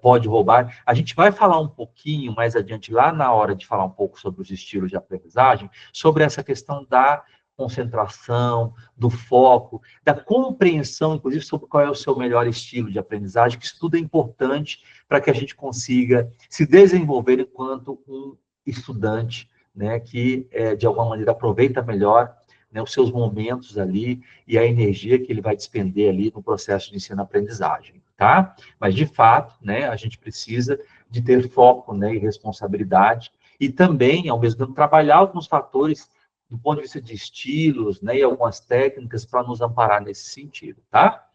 pode roubar. A gente vai falar um pouquinho mais adiante, lá na hora de falar um pouco sobre os estilos de aprendizagem, sobre essa questão da concentração, do foco, da compreensão, inclusive, sobre qual é o seu melhor estilo de aprendizagem, que isso tudo é importante para que a gente consiga se desenvolver enquanto um estudante, né, que, de alguma maneira, aproveita melhor, né, os seus momentos ali e a energia que ele vai despender ali no processo de ensino-aprendizagem, tá? Mas, de fato, né, a gente precisa de ter foco, né, e responsabilidade e também, ao mesmo tempo, trabalhar alguns fatores do ponto de vista de estilos, né, e algumas técnicas para nos amparar nesse sentido, tá?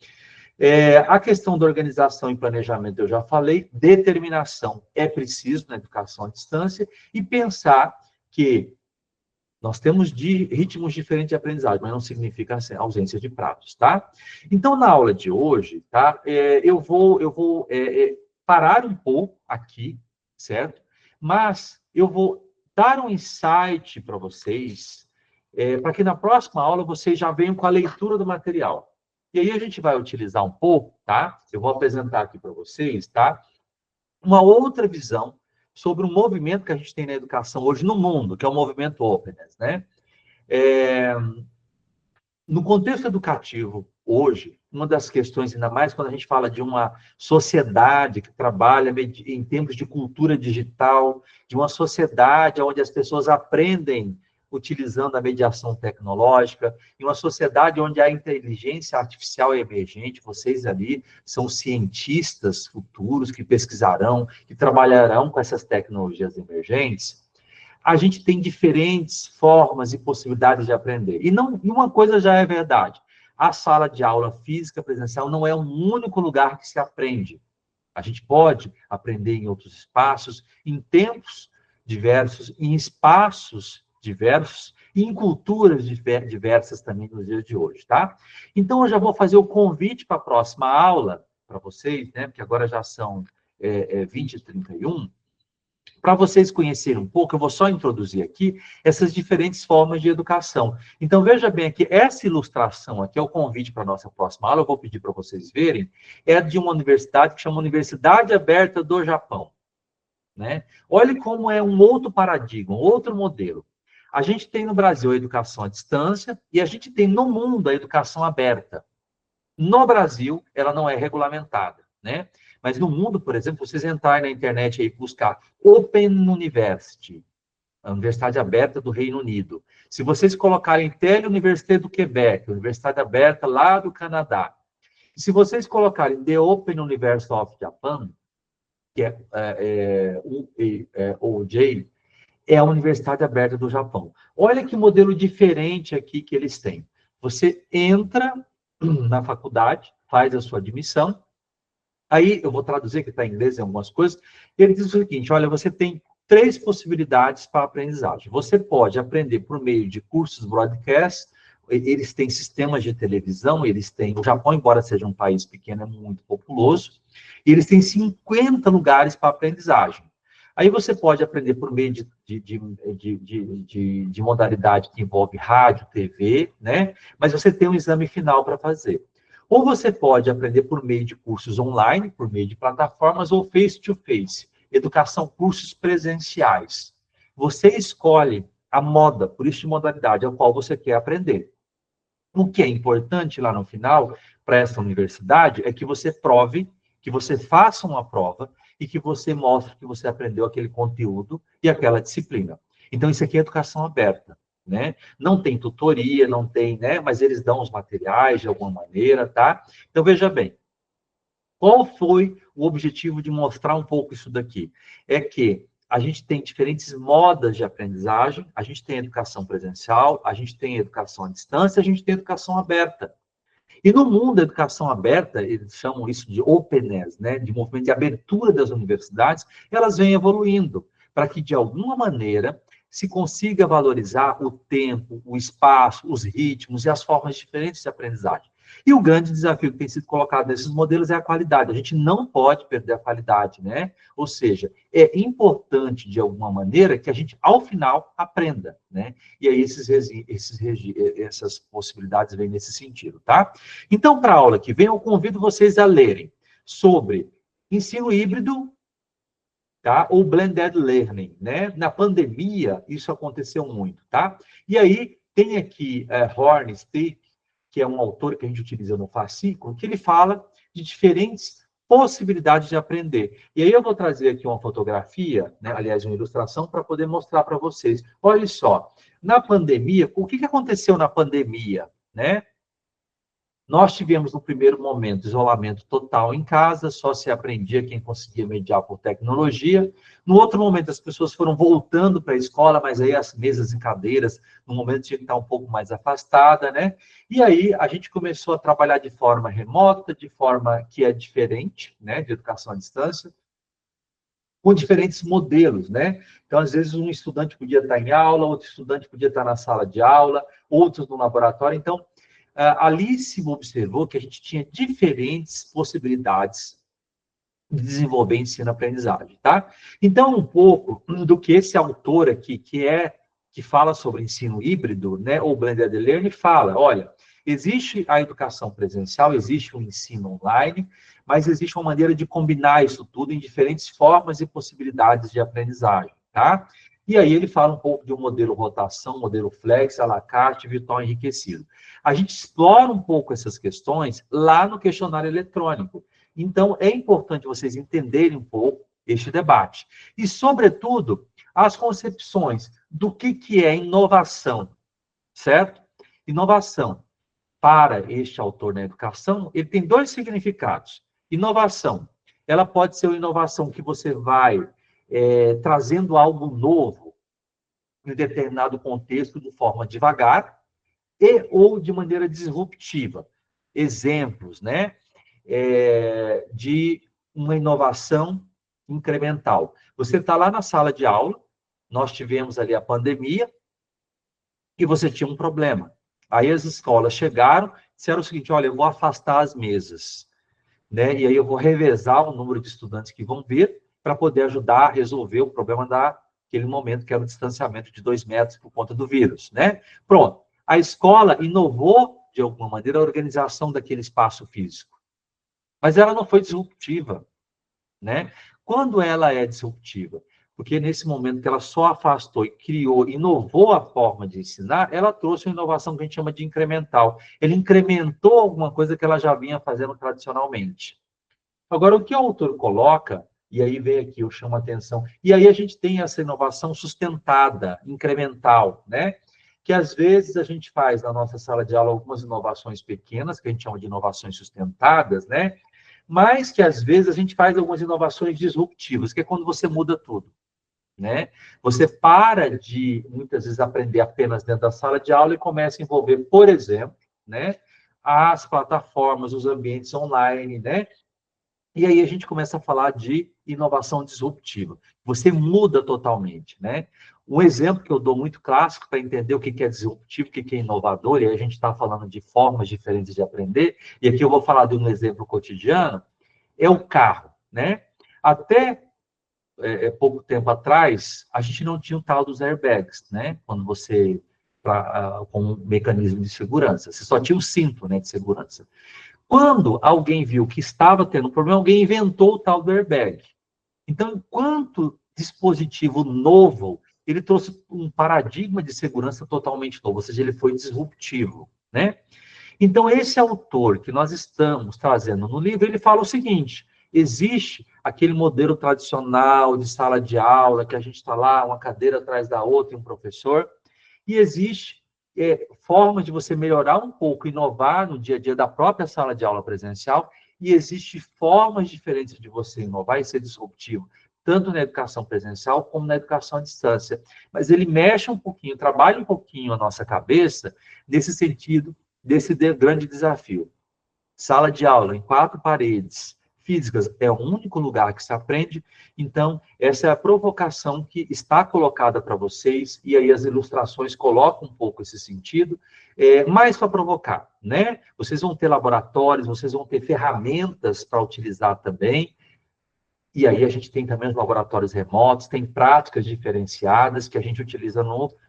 A questão da organização e planejamento eu já falei, determinação é preciso na educação à distância e pensar que nós temos ritmos diferentes de aprendizagem, mas não significa ausência de prazos, tá? Então, na aula de hoje, tá? Eu vou parar um pouco aqui, certo? Mas eu vou dar um insight para vocês, para que na próxima aula vocês já venham com a leitura do material. E aí a gente vai utilizar um pouco, tá? Eu vou apresentar aqui para vocês, tá? Uma outra visão sobre um movimento que a gente tem na educação hoje no mundo, que é o movimento Openness, né? No contexto educativo, hoje, uma das questões, ainda mais quando a gente fala de uma sociedade que trabalha em termos de cultura digital, de uma sociedade onde as pessoas aprendem utilizando a mediação tecnológica, em uma sociedade onde a inteligência artificial é emergente, vocês ali são cientistas futuros que pesquisarão, que trabalharão com essas tecnologias emergentes, a gente tem diferentes formas e possibilidades de aprender. E uma coisa já é verdade, a sala de aula física presencial não é um único lugar que se aprende. A gente pode aprender em outros espaços, em tempos diversos, em espaços diversos e em culturas diversas também nos dias de hoje, tá? Então, eu já vou fazer o convite para a próxima aula, para vocês, né? Porque agora já são 20h31, para vocês conhecerem um pouco, eu vou só introduzir aqui essas diferentes formas de educação. Então, veja bem aqui, essa ilustração aqui é o convite para a nossa próxima aula, eu vou pedir para vocês verem, é de uma universidade que chama Universidade Aberta do Japão, né? Olha como é um outro paradigma, um outro modelo. A gente tem no Brasil a educação à distância e a gente tem no mundo a educação aberta. No Brasil, ela não é regulamentada, né? Mas no mundo, por exemplo, vocês entrarem na internet e buscar Open University, a Universidade Aberta do Reino Unido. Se vocês colocarem Tele-Université do Quebec, Universidade Aberta lá do Canadá, e se vocês colocarem The Open University of Japan, que é OJ, é a Universidade Aberta do Japão. Olha que modelo diferente aqui que eles têm. Você entra na faculdade, faz a sua admissão, aí eu vou traduzir, que está em inglês em algumas coisas, e ele diz o seguinte, olha, você tem 3 possibilidades para a aprendizagem. Você pode aprender por meio de cursos broadcast, eles têm sistemas de televisão, eles têm, o Japão, embora seja um país pequeno, é muito populoso, e eles têm 50 lugares para aprendizagem. Aí você pode aprender por meio de modalidade que envolve rádio, TV, né? Mas você tem um exame final para fazer. Ou você pode aprender por meio de cursos online, por meio de plataformas, ou face-to-face, educação, cursos presenciais. Você escolhe a moda, por isso de modalidade, a qual você quer aprender. O que é importante lá no final, para essa universidade, é que você prove, que você faça uma prova, e que você mostre que você aprendeu aquele conteúdo e aquela disciplina. Então, isso aqui é educação aberta, né? Não tem tutoria, não tem, né? Mas eles dão os materiais de alguma maneira, tá? Então, veja bem, qual foi o objetivo de mostrar um pouco isso daqui? É que a gente tem diferentes modas de aprendizagem, a gente tem educação presencial, a gente tem educação à distância, a gente tem educação aberta. E no mundo da educação aberta, eles chamam isso de openness, né, de movimento de abertura das universidades, elas vêm evoluindo para que, de alguma maneira, se consiga valorizar o tempo, o espaço, os ritmos e as formas diferentes de aprendizagem. E o grande desafio que tem sido colocado nesses modelos é a qualidade. A gente não pode perder a qualidade, né? Ou seja, é importante, de alguma maneira, que a gente, ao final, aprenda, né? E aí essas possibilidades vêm nesse sentido, tá? Então, para a aula que vem, eu convido vocês a lerem sobre ensino híbrido, tá? Ou blended learning, né? Na pandemia, isso aconteceu muito, tá? E aí, tem aqui Hornstein, que é um autor que a gente utiliza no fascículo, que ele fala de diferentes possibilidades de aprender. E aí eu vou trazer aqui uma fotografia, né? Aliás, uma ilustração, para poder mostrar para vocês. Olha só, na pandemia, o que aconteceu na pandemia, né? Nós tivemos, no primeiro momento, isolamento total em casa, só se aprendia quem conseguia mediar por tecnologia. No outro momento, as pessoas foram voltando para a escola, mas aí as mesas e cadeiras, no momento, tinha que estar um pouco mais afastada, né? E aí, a gente começou a trabalhar de forma remota, de forma que é diferente, né, de educação à distância, com diferentes modelos, né? Então, às vezes, um estudante podia estar em aula, outro estudante podia estar na sala de aula, outros no laboratório. Então, ali se observou que a gente tinha diferentes possibilidades de desenvolver ensino-aprendizagem, tá? Então, um pouco do que esse autor aqui, que fala sobre ensino híbrido, né, ou blended learning, fala, olha, existe a educação presencial, existe o ensino online, mas existe uma maneira de combinar isso tudo em diferentes formas e possibilidades de aprendizagem, tá? E aí ele fala um pouco de um modelo rotação, modelo flex, à la carte, virtual enriquecido. A gente explora um pouco essas questões lá no questionário eletrônico. Então, é importante vocês entenderem um pouco este debate. E, sobretudo, as concepções do que é inovação, certo? Inovação, para este autor na educação, ele tem dois significados. Inovação, ela pode ser uma inovação que você vai trazendo algo novo em determinado contexto de forma devagar e ou de maneira disruptiva. Exemplos, né, de uma inovação incremental. Você está lá na sala de aula, nós tivemos ali a pandemia, e você tinha um problema. Aí as escolas chegaram, disseram o seguinte, olha, eu vou afastar as mesas, né, e aí eu vou revezar o número de estudantes que vão vir, para poder ajudar a resolver o problema daquele momento, que era o distanciamento de 2 metros por conta do vírus, né? Pronto. A escola inovou, de alguma maneira, a organização daquele espaço físico. Mas ela não foi disruptiva, né? Quando ela é disruptiva? Porque nesse momento que ela só afastou e criou, inovou a forma de ensinar, ela trouxe uma inovação que a gente chama de incremental. Ele incrementou alguma coisa que ela já vinha fazendo tradicionalmente. Agora, o que o autor coloca, e aí vem aqui, eu chamo a atenção, e aí a gente tem essa inovação sustentada, incremental, né? Que às vezes a gente faz na nossa sala de aula algumas inovações pequenas, que a gente chama de inovações sustentadas, né? Mas que às vezes a gente faz algumas inovações disruptivas, que é quando você muda tudo, né? Você para de, muitas vezes, aprender apenas dentro da sala de aula e começa a envolver, por exemplo, né, as plataformas, os ambientes online, né? E aí a gente começa a falar de inovação disruptiva. Você muda totalmente, né? Um exemplo que eu dou muito clássico para entender o que é disruptivo, o que é inovador, e aí a gente está falando de formas diferentes de aprender, e aqui eu vou falar de um exemplo cotidiano, é o carro, né? Até pouco tempo atrás, a gente não tinha o tal dos airbags, né? Quando você, com um mecanismo de segurança, você só tinha o cinto, né, de segurança. Quando alguém viu que estava tendo um problema, alguém inventou o tal do airbag. Então, enquanto dispositivo novo, ele trouxe um paradigma de segurança totalmente novo, ou seja, ele foi disruptivo, né? Então, esse autor que nós estamos trazendo no livro, ele fala o seguinte, existe aquele modelo tradicional de sala de aula, que a gente está lá, uma cadeira atrás da outra e um professor, e existe formas de você melhorar um pouco, inovar no dia a dia da própria sala de aula presencial, e existem formas diferentes de você inovar e ser disruptivo, tanto na educação presencial como na educação à distância. Mas ele mexe um pouquinho, trabalha um pouquinho a nossa cabeça nesse sentido, desse grande desafio. Sala de aula em 4 paredes, físicas, é o único lugar que se aprende. Então, essa é a provocação que está colocada para vocês, e aí as ilustrações colocam um pouco esse sentido, mais para provocar, né? Vocês vão ter laboratórios, vocês vão ter ferramentas para utilizar também, e aí a gente tem também os laboratórios remotos, tem práticas diferenciadas que a gente utiliza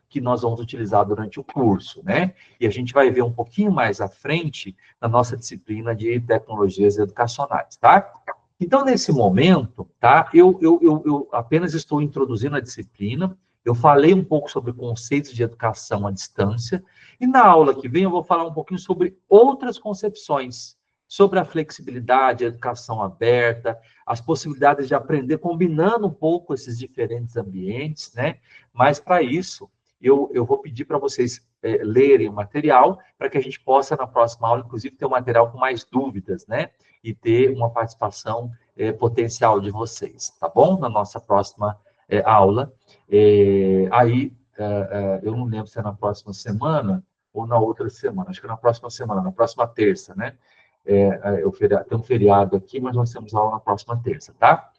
que nós vamos utilizar durante o curso, né? E a gente vai ver um pouquinho mais à frente na nossa disciplina de tecnologias educacionais, tá? Então, nesse momento, tá? Eu apenas estou introduzindo a disciplina, eu falei um pouco sobre conceitos de educação à distância, e na aula que vem eu vou falar um pouquinho sobre outras concepções, sobre a flexibilidade, a educação aberta, as possibilidades de aprender combinando um pouco esses diferentes ambientes, né? Mas, para isso, eu vou pedir para vocês lerem o material, para que a gente possa, na próxima aula, inclusive, ter um material com mais dúvidas, né? E ter uma participação potencial de vocês, tá bom? Na nossa próxima aula. Eu não lembro se é na próxima semana ou na outra semana, acho que é na próxima semana, na próxima terça, né? Tem um feriado aqui, mas nós temos aula na próxima terça, tá?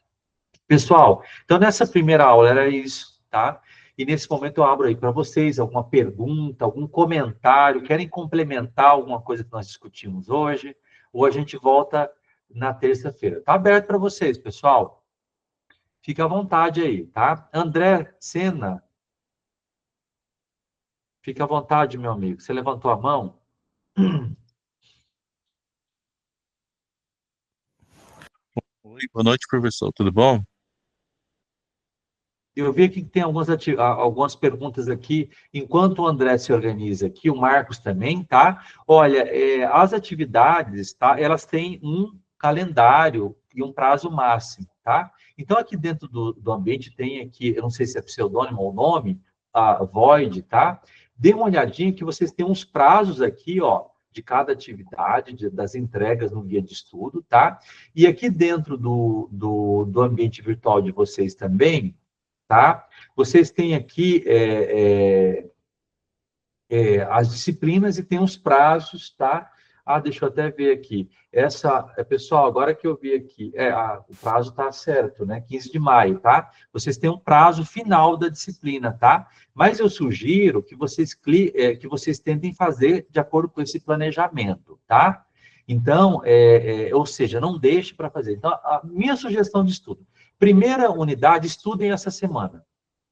Pessoal, então nessa primeira aula era isso, tá? E nesse momento eu abro aí para vocês alguma pergunta, algum comentário, querem complementar alguma coisa que nós discutimos hoje, ou a gente volta na terça-feira. Tá aberto para vocês, pessoal. Fica à vontade aí, tá? André Sena. Fica à vontade, meu amigo. Você levantou a mão? Oi, boa noite, professor. Tudo bom? Eu vi aqui que tem algumas perguntas aqui, enquanto o André se organiza aqui, o Marcos também, tá? Olha, as atividades, tá? Elas têm um calendário e um prazo máximo, tá? Então, aqui dentro do ambiente tem aqui, eu não sei se é pseudônimo ou nome, a Void, tá? Dê uma olhadinha que vocês têm uns prazos aqui, ó, de cada atividade, das entregas no guia de estudo, tá? E aqui dentro do ambiente virtual de vocês também, tá? Vocês têm aqui as disciplinas e tem os prazos, tá? Deixa eu até ver aqui. Pessoal, agora que eu vi aqui, o prazo tá certo, né? 15 de maio, tá? Vocês têm um prazo final da disciplina, tá? Mas eu sugiro que vocês tentem fazer de acordo com esse planejamento, tá? Então, ou seja, não deixe para fazer. Então, a minha sugestão de estudo: primeira unidade, estudem essa semana,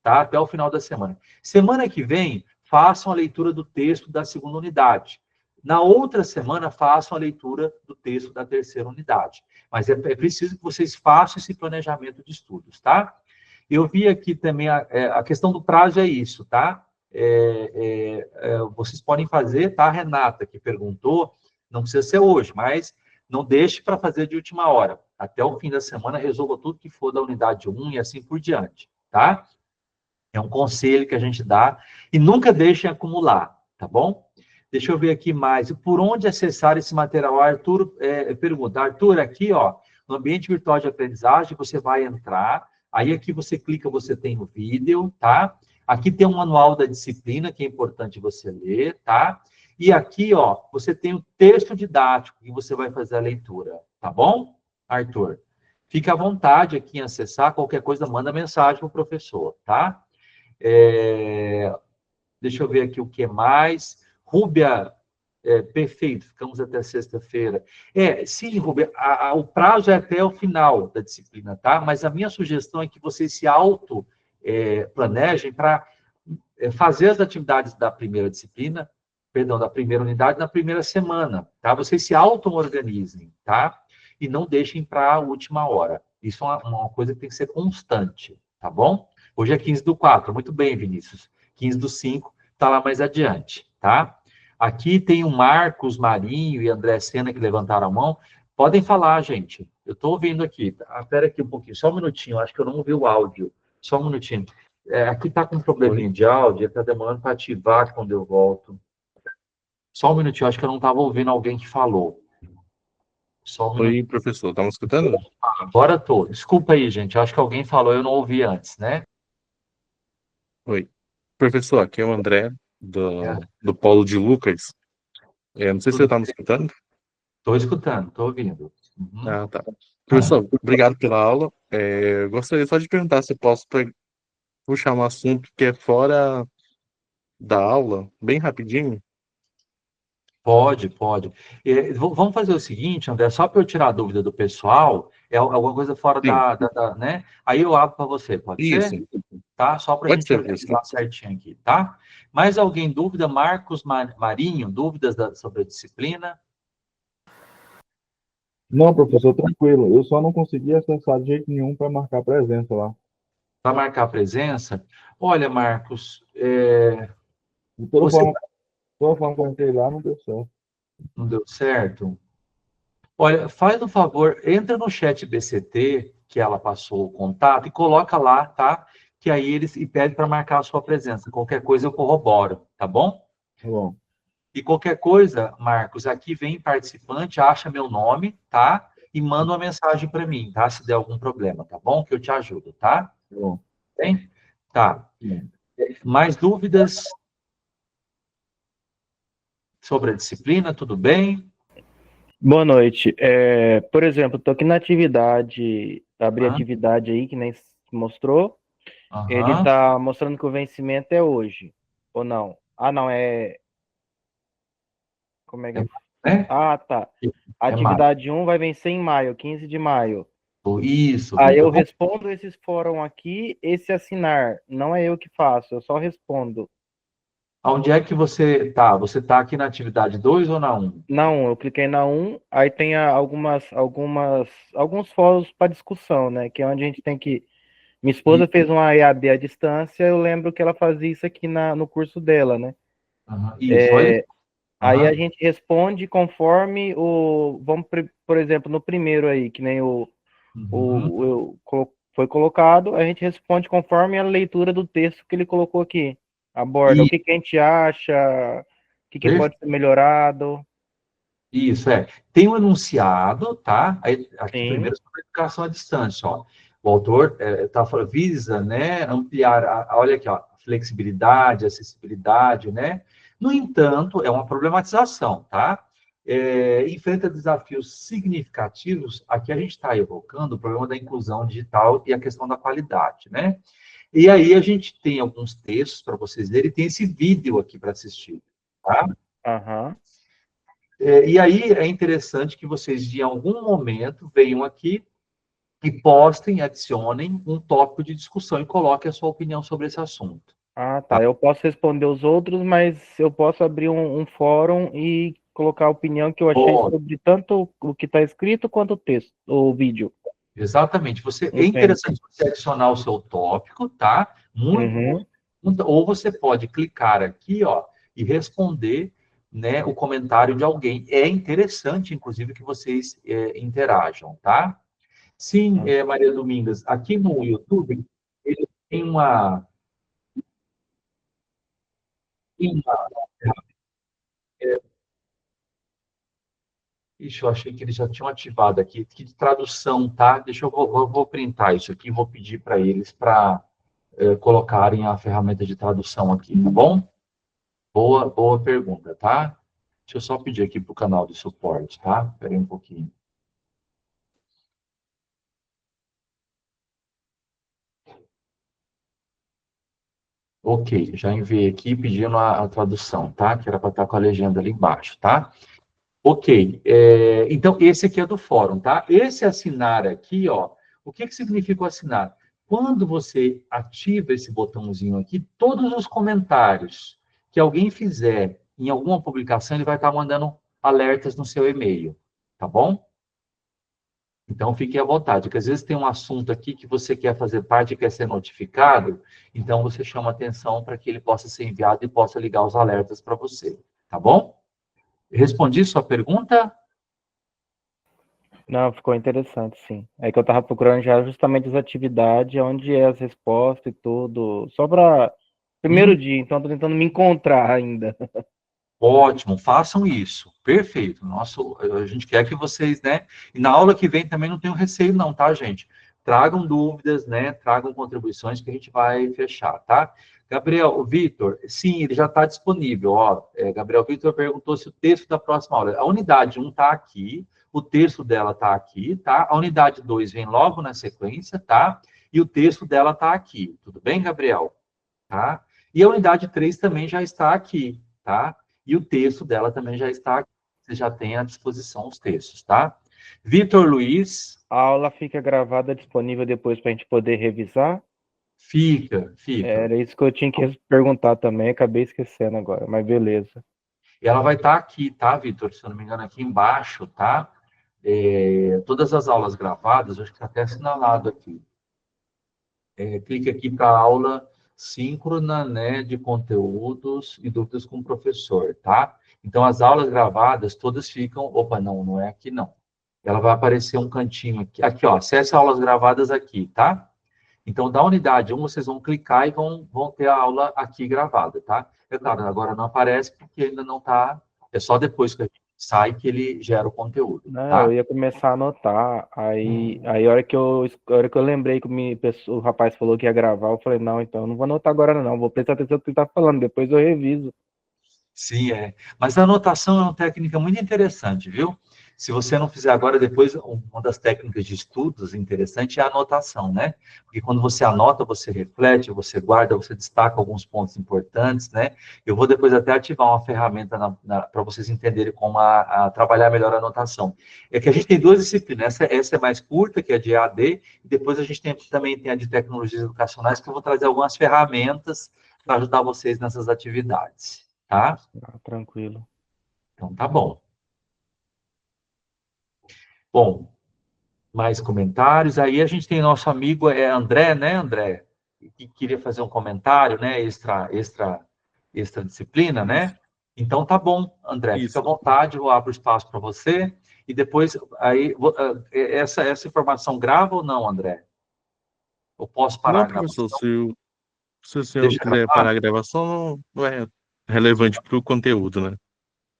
tá? Até o final da semana. Semana que vem, façam a leitura do texto da segunda unidade. Na outra semana, façam a leitura do texto da terceira unidade. Mas é preciso que vocês façam esse planejamento de estudos, tá? Eu vi aqui também a questão do prazo, é isso, tá? Vocês podem fazer, tá? A Renata, que perguntou, não precisa ser hoje, mas não deixe para fazer de última hora. Até o fim da semana, resolva tudo que for da unidade 1 e assim por diante, tá? É um conselho que a gente dá. E nunca deixem acumular, tá bom? Deixa eu ver aqui mais. Por onde acessar esse material? Arthur pergunta. Arthur, aqui, ó, no ambiente virtual de aprendizagem, você vai entrar. Aí aqui você clica, você tem o vídeo, tá? Aqui tem um manual da disciplina, que é importante você ler, tá? E aqui, ó, você tem o texto didático, que você vai fazer a leitura, tá bom, Arthur? Fique à vontade aqui em acessar. Qualquer coisa, manda mensagem para o professor, tá? Deixa eu ver aqui o que mais. Rúbia, perfeito, ficamos até sexta-feira. Sim, Rúbia, o prazo é até o final da disciplina, tá? Mas a minha sugestão é que vocês se planejem para fazer as atividades da primeira disciplina, da primeira unidade, na primeira semana, tá? Vocês se auto-organizem, tá? E não deixem para a última hora. Isso é uma coisa que tem que ser constante, tá bom? Hoje é 15/4, muito bem, Vinícius. 15/5, tá lá mais adiante, tá? Aqui tem o Marcos Marinho e André Sena que levantaram a mão. Podem falar, gente. Eu estou ouvindo aqui. Espera aqui um pouquinho, só um minutinho. Acho que eu não ouvi o áudio. Só um minutinho. Aqui está com um probleminha de áudio, está demorando para ativar quando eu volto. Só um minutinho, acho que eu não estava ouvindo alguém que falou. Só um minutinho. Oi, professor, tá me escutando? Agora estou. Desculpa aí, gente. Acho que alguém falou, eu não ouvi antes, né? Oi. Professor, aqui é o André, do Polo de Lucas. Não sei se você está me escutando. Estou escutando, estou ouvindo. Tá. Professor, obrigado pela aula. Eu gostaria só de perguntar se eu posso puxar um assunto que é fora da aula, bem rapidinho. Pode, pode. Vamos fazer o seguinte, André, só para eu tirar a dúvida do pessoal, é alguma coisa fora Sim, né? Aí eu abro para você, pode isso. ser? Tá? Só para a Pode gente ser, professor. organizar certinho aqui, tá? Mais alguém dúvida? Marcos Marinho, dúvidas sobre a disciplina? Não, professor, tranquilo. Eu só não consegui acessar de jeito nenhum para marcar presença lá. Para marcar a presença? Olha, Marcos, De você toda forma que eu entrei lá, não deu certo. não deu certo? Olha, faz um favor, entra no chat BCT, que ela passou o contato, e coloca lá, tá? Que aí eles e pede para marcar a sua presença. Qualquer coisa eu corroboro, tá bom? Tá bom. E qualquer coisa, Marcos, aqui vem participante, acha meu nome, tá? E manda uma mensagem para mim, tá? Se der algum problema, tá bom? Que eu te ajudo, tá? Tá bom. Bem? Tá. Sim. Mais dúvidas sobre a disciplina? Tudo bem? Boa noite. Por exemplo, estou aqui na atividade, abri a Ah, atividade aí, que nem mostrou. Ele aham. está mostrando que o vencimento é hoje, ou não? Ah, não, Como é que é? Né? Ah, tá. A É mais. atividade 1 vai vencer em maio, 15 de maio. Isso, Aí eu Vitor. respondo esses fórum aqui, esse assinar. Não é eu que faço, eu só respondo. Onde é que você tá? Você tá aqui na atividade 2 ou na 1? Não, eu cliquei na 1, aí tem alguns fóruns para discussão, né? Que é onde a gente tem que. Minha esposa fez uma EAD à distância, eu lembro que ela fazia isso aqui no curso dela, né? Isso, olha. Aí a Aham. gente responde conforme por exemplo, no primeiro aí, que nem Uhum. foi colocado, a gente responde conforme a leitura do texto que ele colocou aqui. Aborda o E, que que a gente acha, o que que pode ser melhorado. Isso, é. Tem um enunciado, tá? Aí, aqui Sim, primeiro sobre a educação à distância, ó. O autor visa, né, ampliar, olha aqui, ó, flexibilidade, acessibilidade, né? No entanto, é uma problematização, tá? Enfrenta desafios significativos. Aqui a gente está evocando o problema da inclusão digital e a questão da qualidade, né? E aí a gente tem alguns textos para vocês lerem, e tem esse vídeo aqui para assistir, tá? aham. E aí é interessante que vocês, de algum momento, venham aqui e postem, adicionem um tópico de discussão e coloquem a sua opinião sobre esse assunto. Ah, tá. Eu posso responder os outros, mas eu posso abrir um fórum e colocar a opinião que eu achei Pode, sobre tanto o que está escrito quanto o texto, o vídeo. exatamente. É Entendo. interessante você adicionar o seu tópico, tá? Muito bom. Uhum. Ou você pode clicar aqui, ó, e responder, né, o comentário de alguém. É interessante, inclusive, que vocês interajam, tá? Sim, Maria Domingas, aqui no YouTube, ele tem uma. Ixi, eu achei que eles já tinham ativado aqui. Que de tradução, tá? Deixa eu vou printar isso aqui e vou pedir para eles para colocarem a ferramenta de tradução aqui, tá bom? Boa pergunta, tá? Deixa eu só pedir aqui para o canal de suporte, tá? Espera aí um pouquinho. Ok, já enviei aqui pedindo a tradução, tá? Que era para estar com a legenda ali embaixo, tá? Ok, então esse aqui é do fórum, tá? Esse assinar aqui, ó, o que que significa o assinar? Quando você ativa esse botãozinho aqui, todos os comentários que alguém fizer em alguma publicação, ele vai estar mandando alertas no seu e-mail, tá bom? Então fique à vontade, porque às vezes tem um assunto aqui que você quer fazer parte e quer ser notificado, então você chama atenção para que ele possa ser enviado e possa ligar os alertas para você, tá bom? Respondi sua pergunta? Não, ficou interessante, sim. É que eu tava procurando já justamente as atividades, onde é as respostas e tudo. Só para primeiro dia, então tô tentando me encontrar ainda. Ótimo, façam isso. Perfeito. A gente quer que vocês, né? E na aula que vem também não tenham receio, não, tá, gente? Tragam dúvidas, né? Tragam contribuições que a gente vai fechar, tá? Gabriel, o Vitor, sim, ele já está disponível. Ó, Gabriel Vitor perguntou se o texto da próxima aula. A unidade 1 está aqui, o texto dela está aqui, tá? A unidade 2 vem logo na sequência, tá? E o texto dela está aqui. Tudo bem, Gabriel? Tá? E a unidade 3 também já está aqui, tá? E o texto dela também já está aqui. Você já tem à disposição os textos, tá? Vitor Luiz. A aula fica gravada, disponível depois para a gente poder revisar? Fica. Era isso que eu tinha que perguntar também, acabei esquecendo agora, mas beleza. E ela vai estar aqui, tá, Vitor? Se eu não me engano, aqui embaixo, tá? Todas as aulas gravadas, acho que está até assinalado aqui. Clique aqui para a aula síncrona, né, de conteúdos e dúvidas com o professor, tá? Então, as aulas gravadas, todas ficam... Opa, não é aqui, não. Ela vai aparecer um cantinho aqui. Aqui, ó, acesse aulas gravadas aqui, tá? Então, da unidade 1, vocês vão clicar e vão ter a aula aqui gravada, tá? É claro, agora não aparece porque ainda não está... É só depois que a gente sai que ele gera o conteúdo, Não, tá? eu ia começar a anotar, aí a hora que eu lembrei que o rapaz falou que ia gravar, eu falei, não, então eu não vou anotar agora não, vou prestar atenção no que ele tá falando, depois eu reviso. Sim, Mas a anotação é uma técnica muito interessante, viu? Se você não fizer agora, depois, uma das técnicas de estudos interessante é a anotação, né? Porque quando você anota, você reflete, você guarda, você destaca alguns pontos importantes, né? Eu vou depois até ativar uma ferramenta para vocês entenderem como a trabalhar melhor a anotação. É que a gente tem duas disciplinas, essa é mais curta, que é de EAD, e depois a gente também tem a de tecnologias educacionais, que eu vou trazer algumas ferramentas para ajudar vocês nessas atividades. Tá? Tranquilo. Então, tá bom. Bom, mais comentários. Aí a gente tem nosso amigo André, né, André? Que queria fazer um comentário, né? Extra disciplina, né? Então, tá bom, André. Fica à vontade, eu abro espaço para você. E depois, aí, essa informação grava ou não, André? Eu posso parar Não, a gravação? professor, se o senhor Deixa quiser gravar? parar a gravação, não é relevante para o conteúdo, né?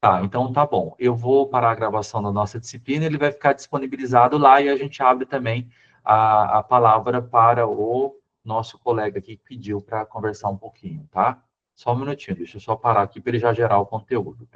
Tá, então tá bom. Eu vou parar a gravação da nossa disciplina, ele vai ficar disponibilizado lá e a gente abre também a palavra para o nosso colega aqui que pediu para conversar um pouquinho, tá? Só um minutinho, deixa eu só parar aqui para ele já gerar o conteúdo, tá?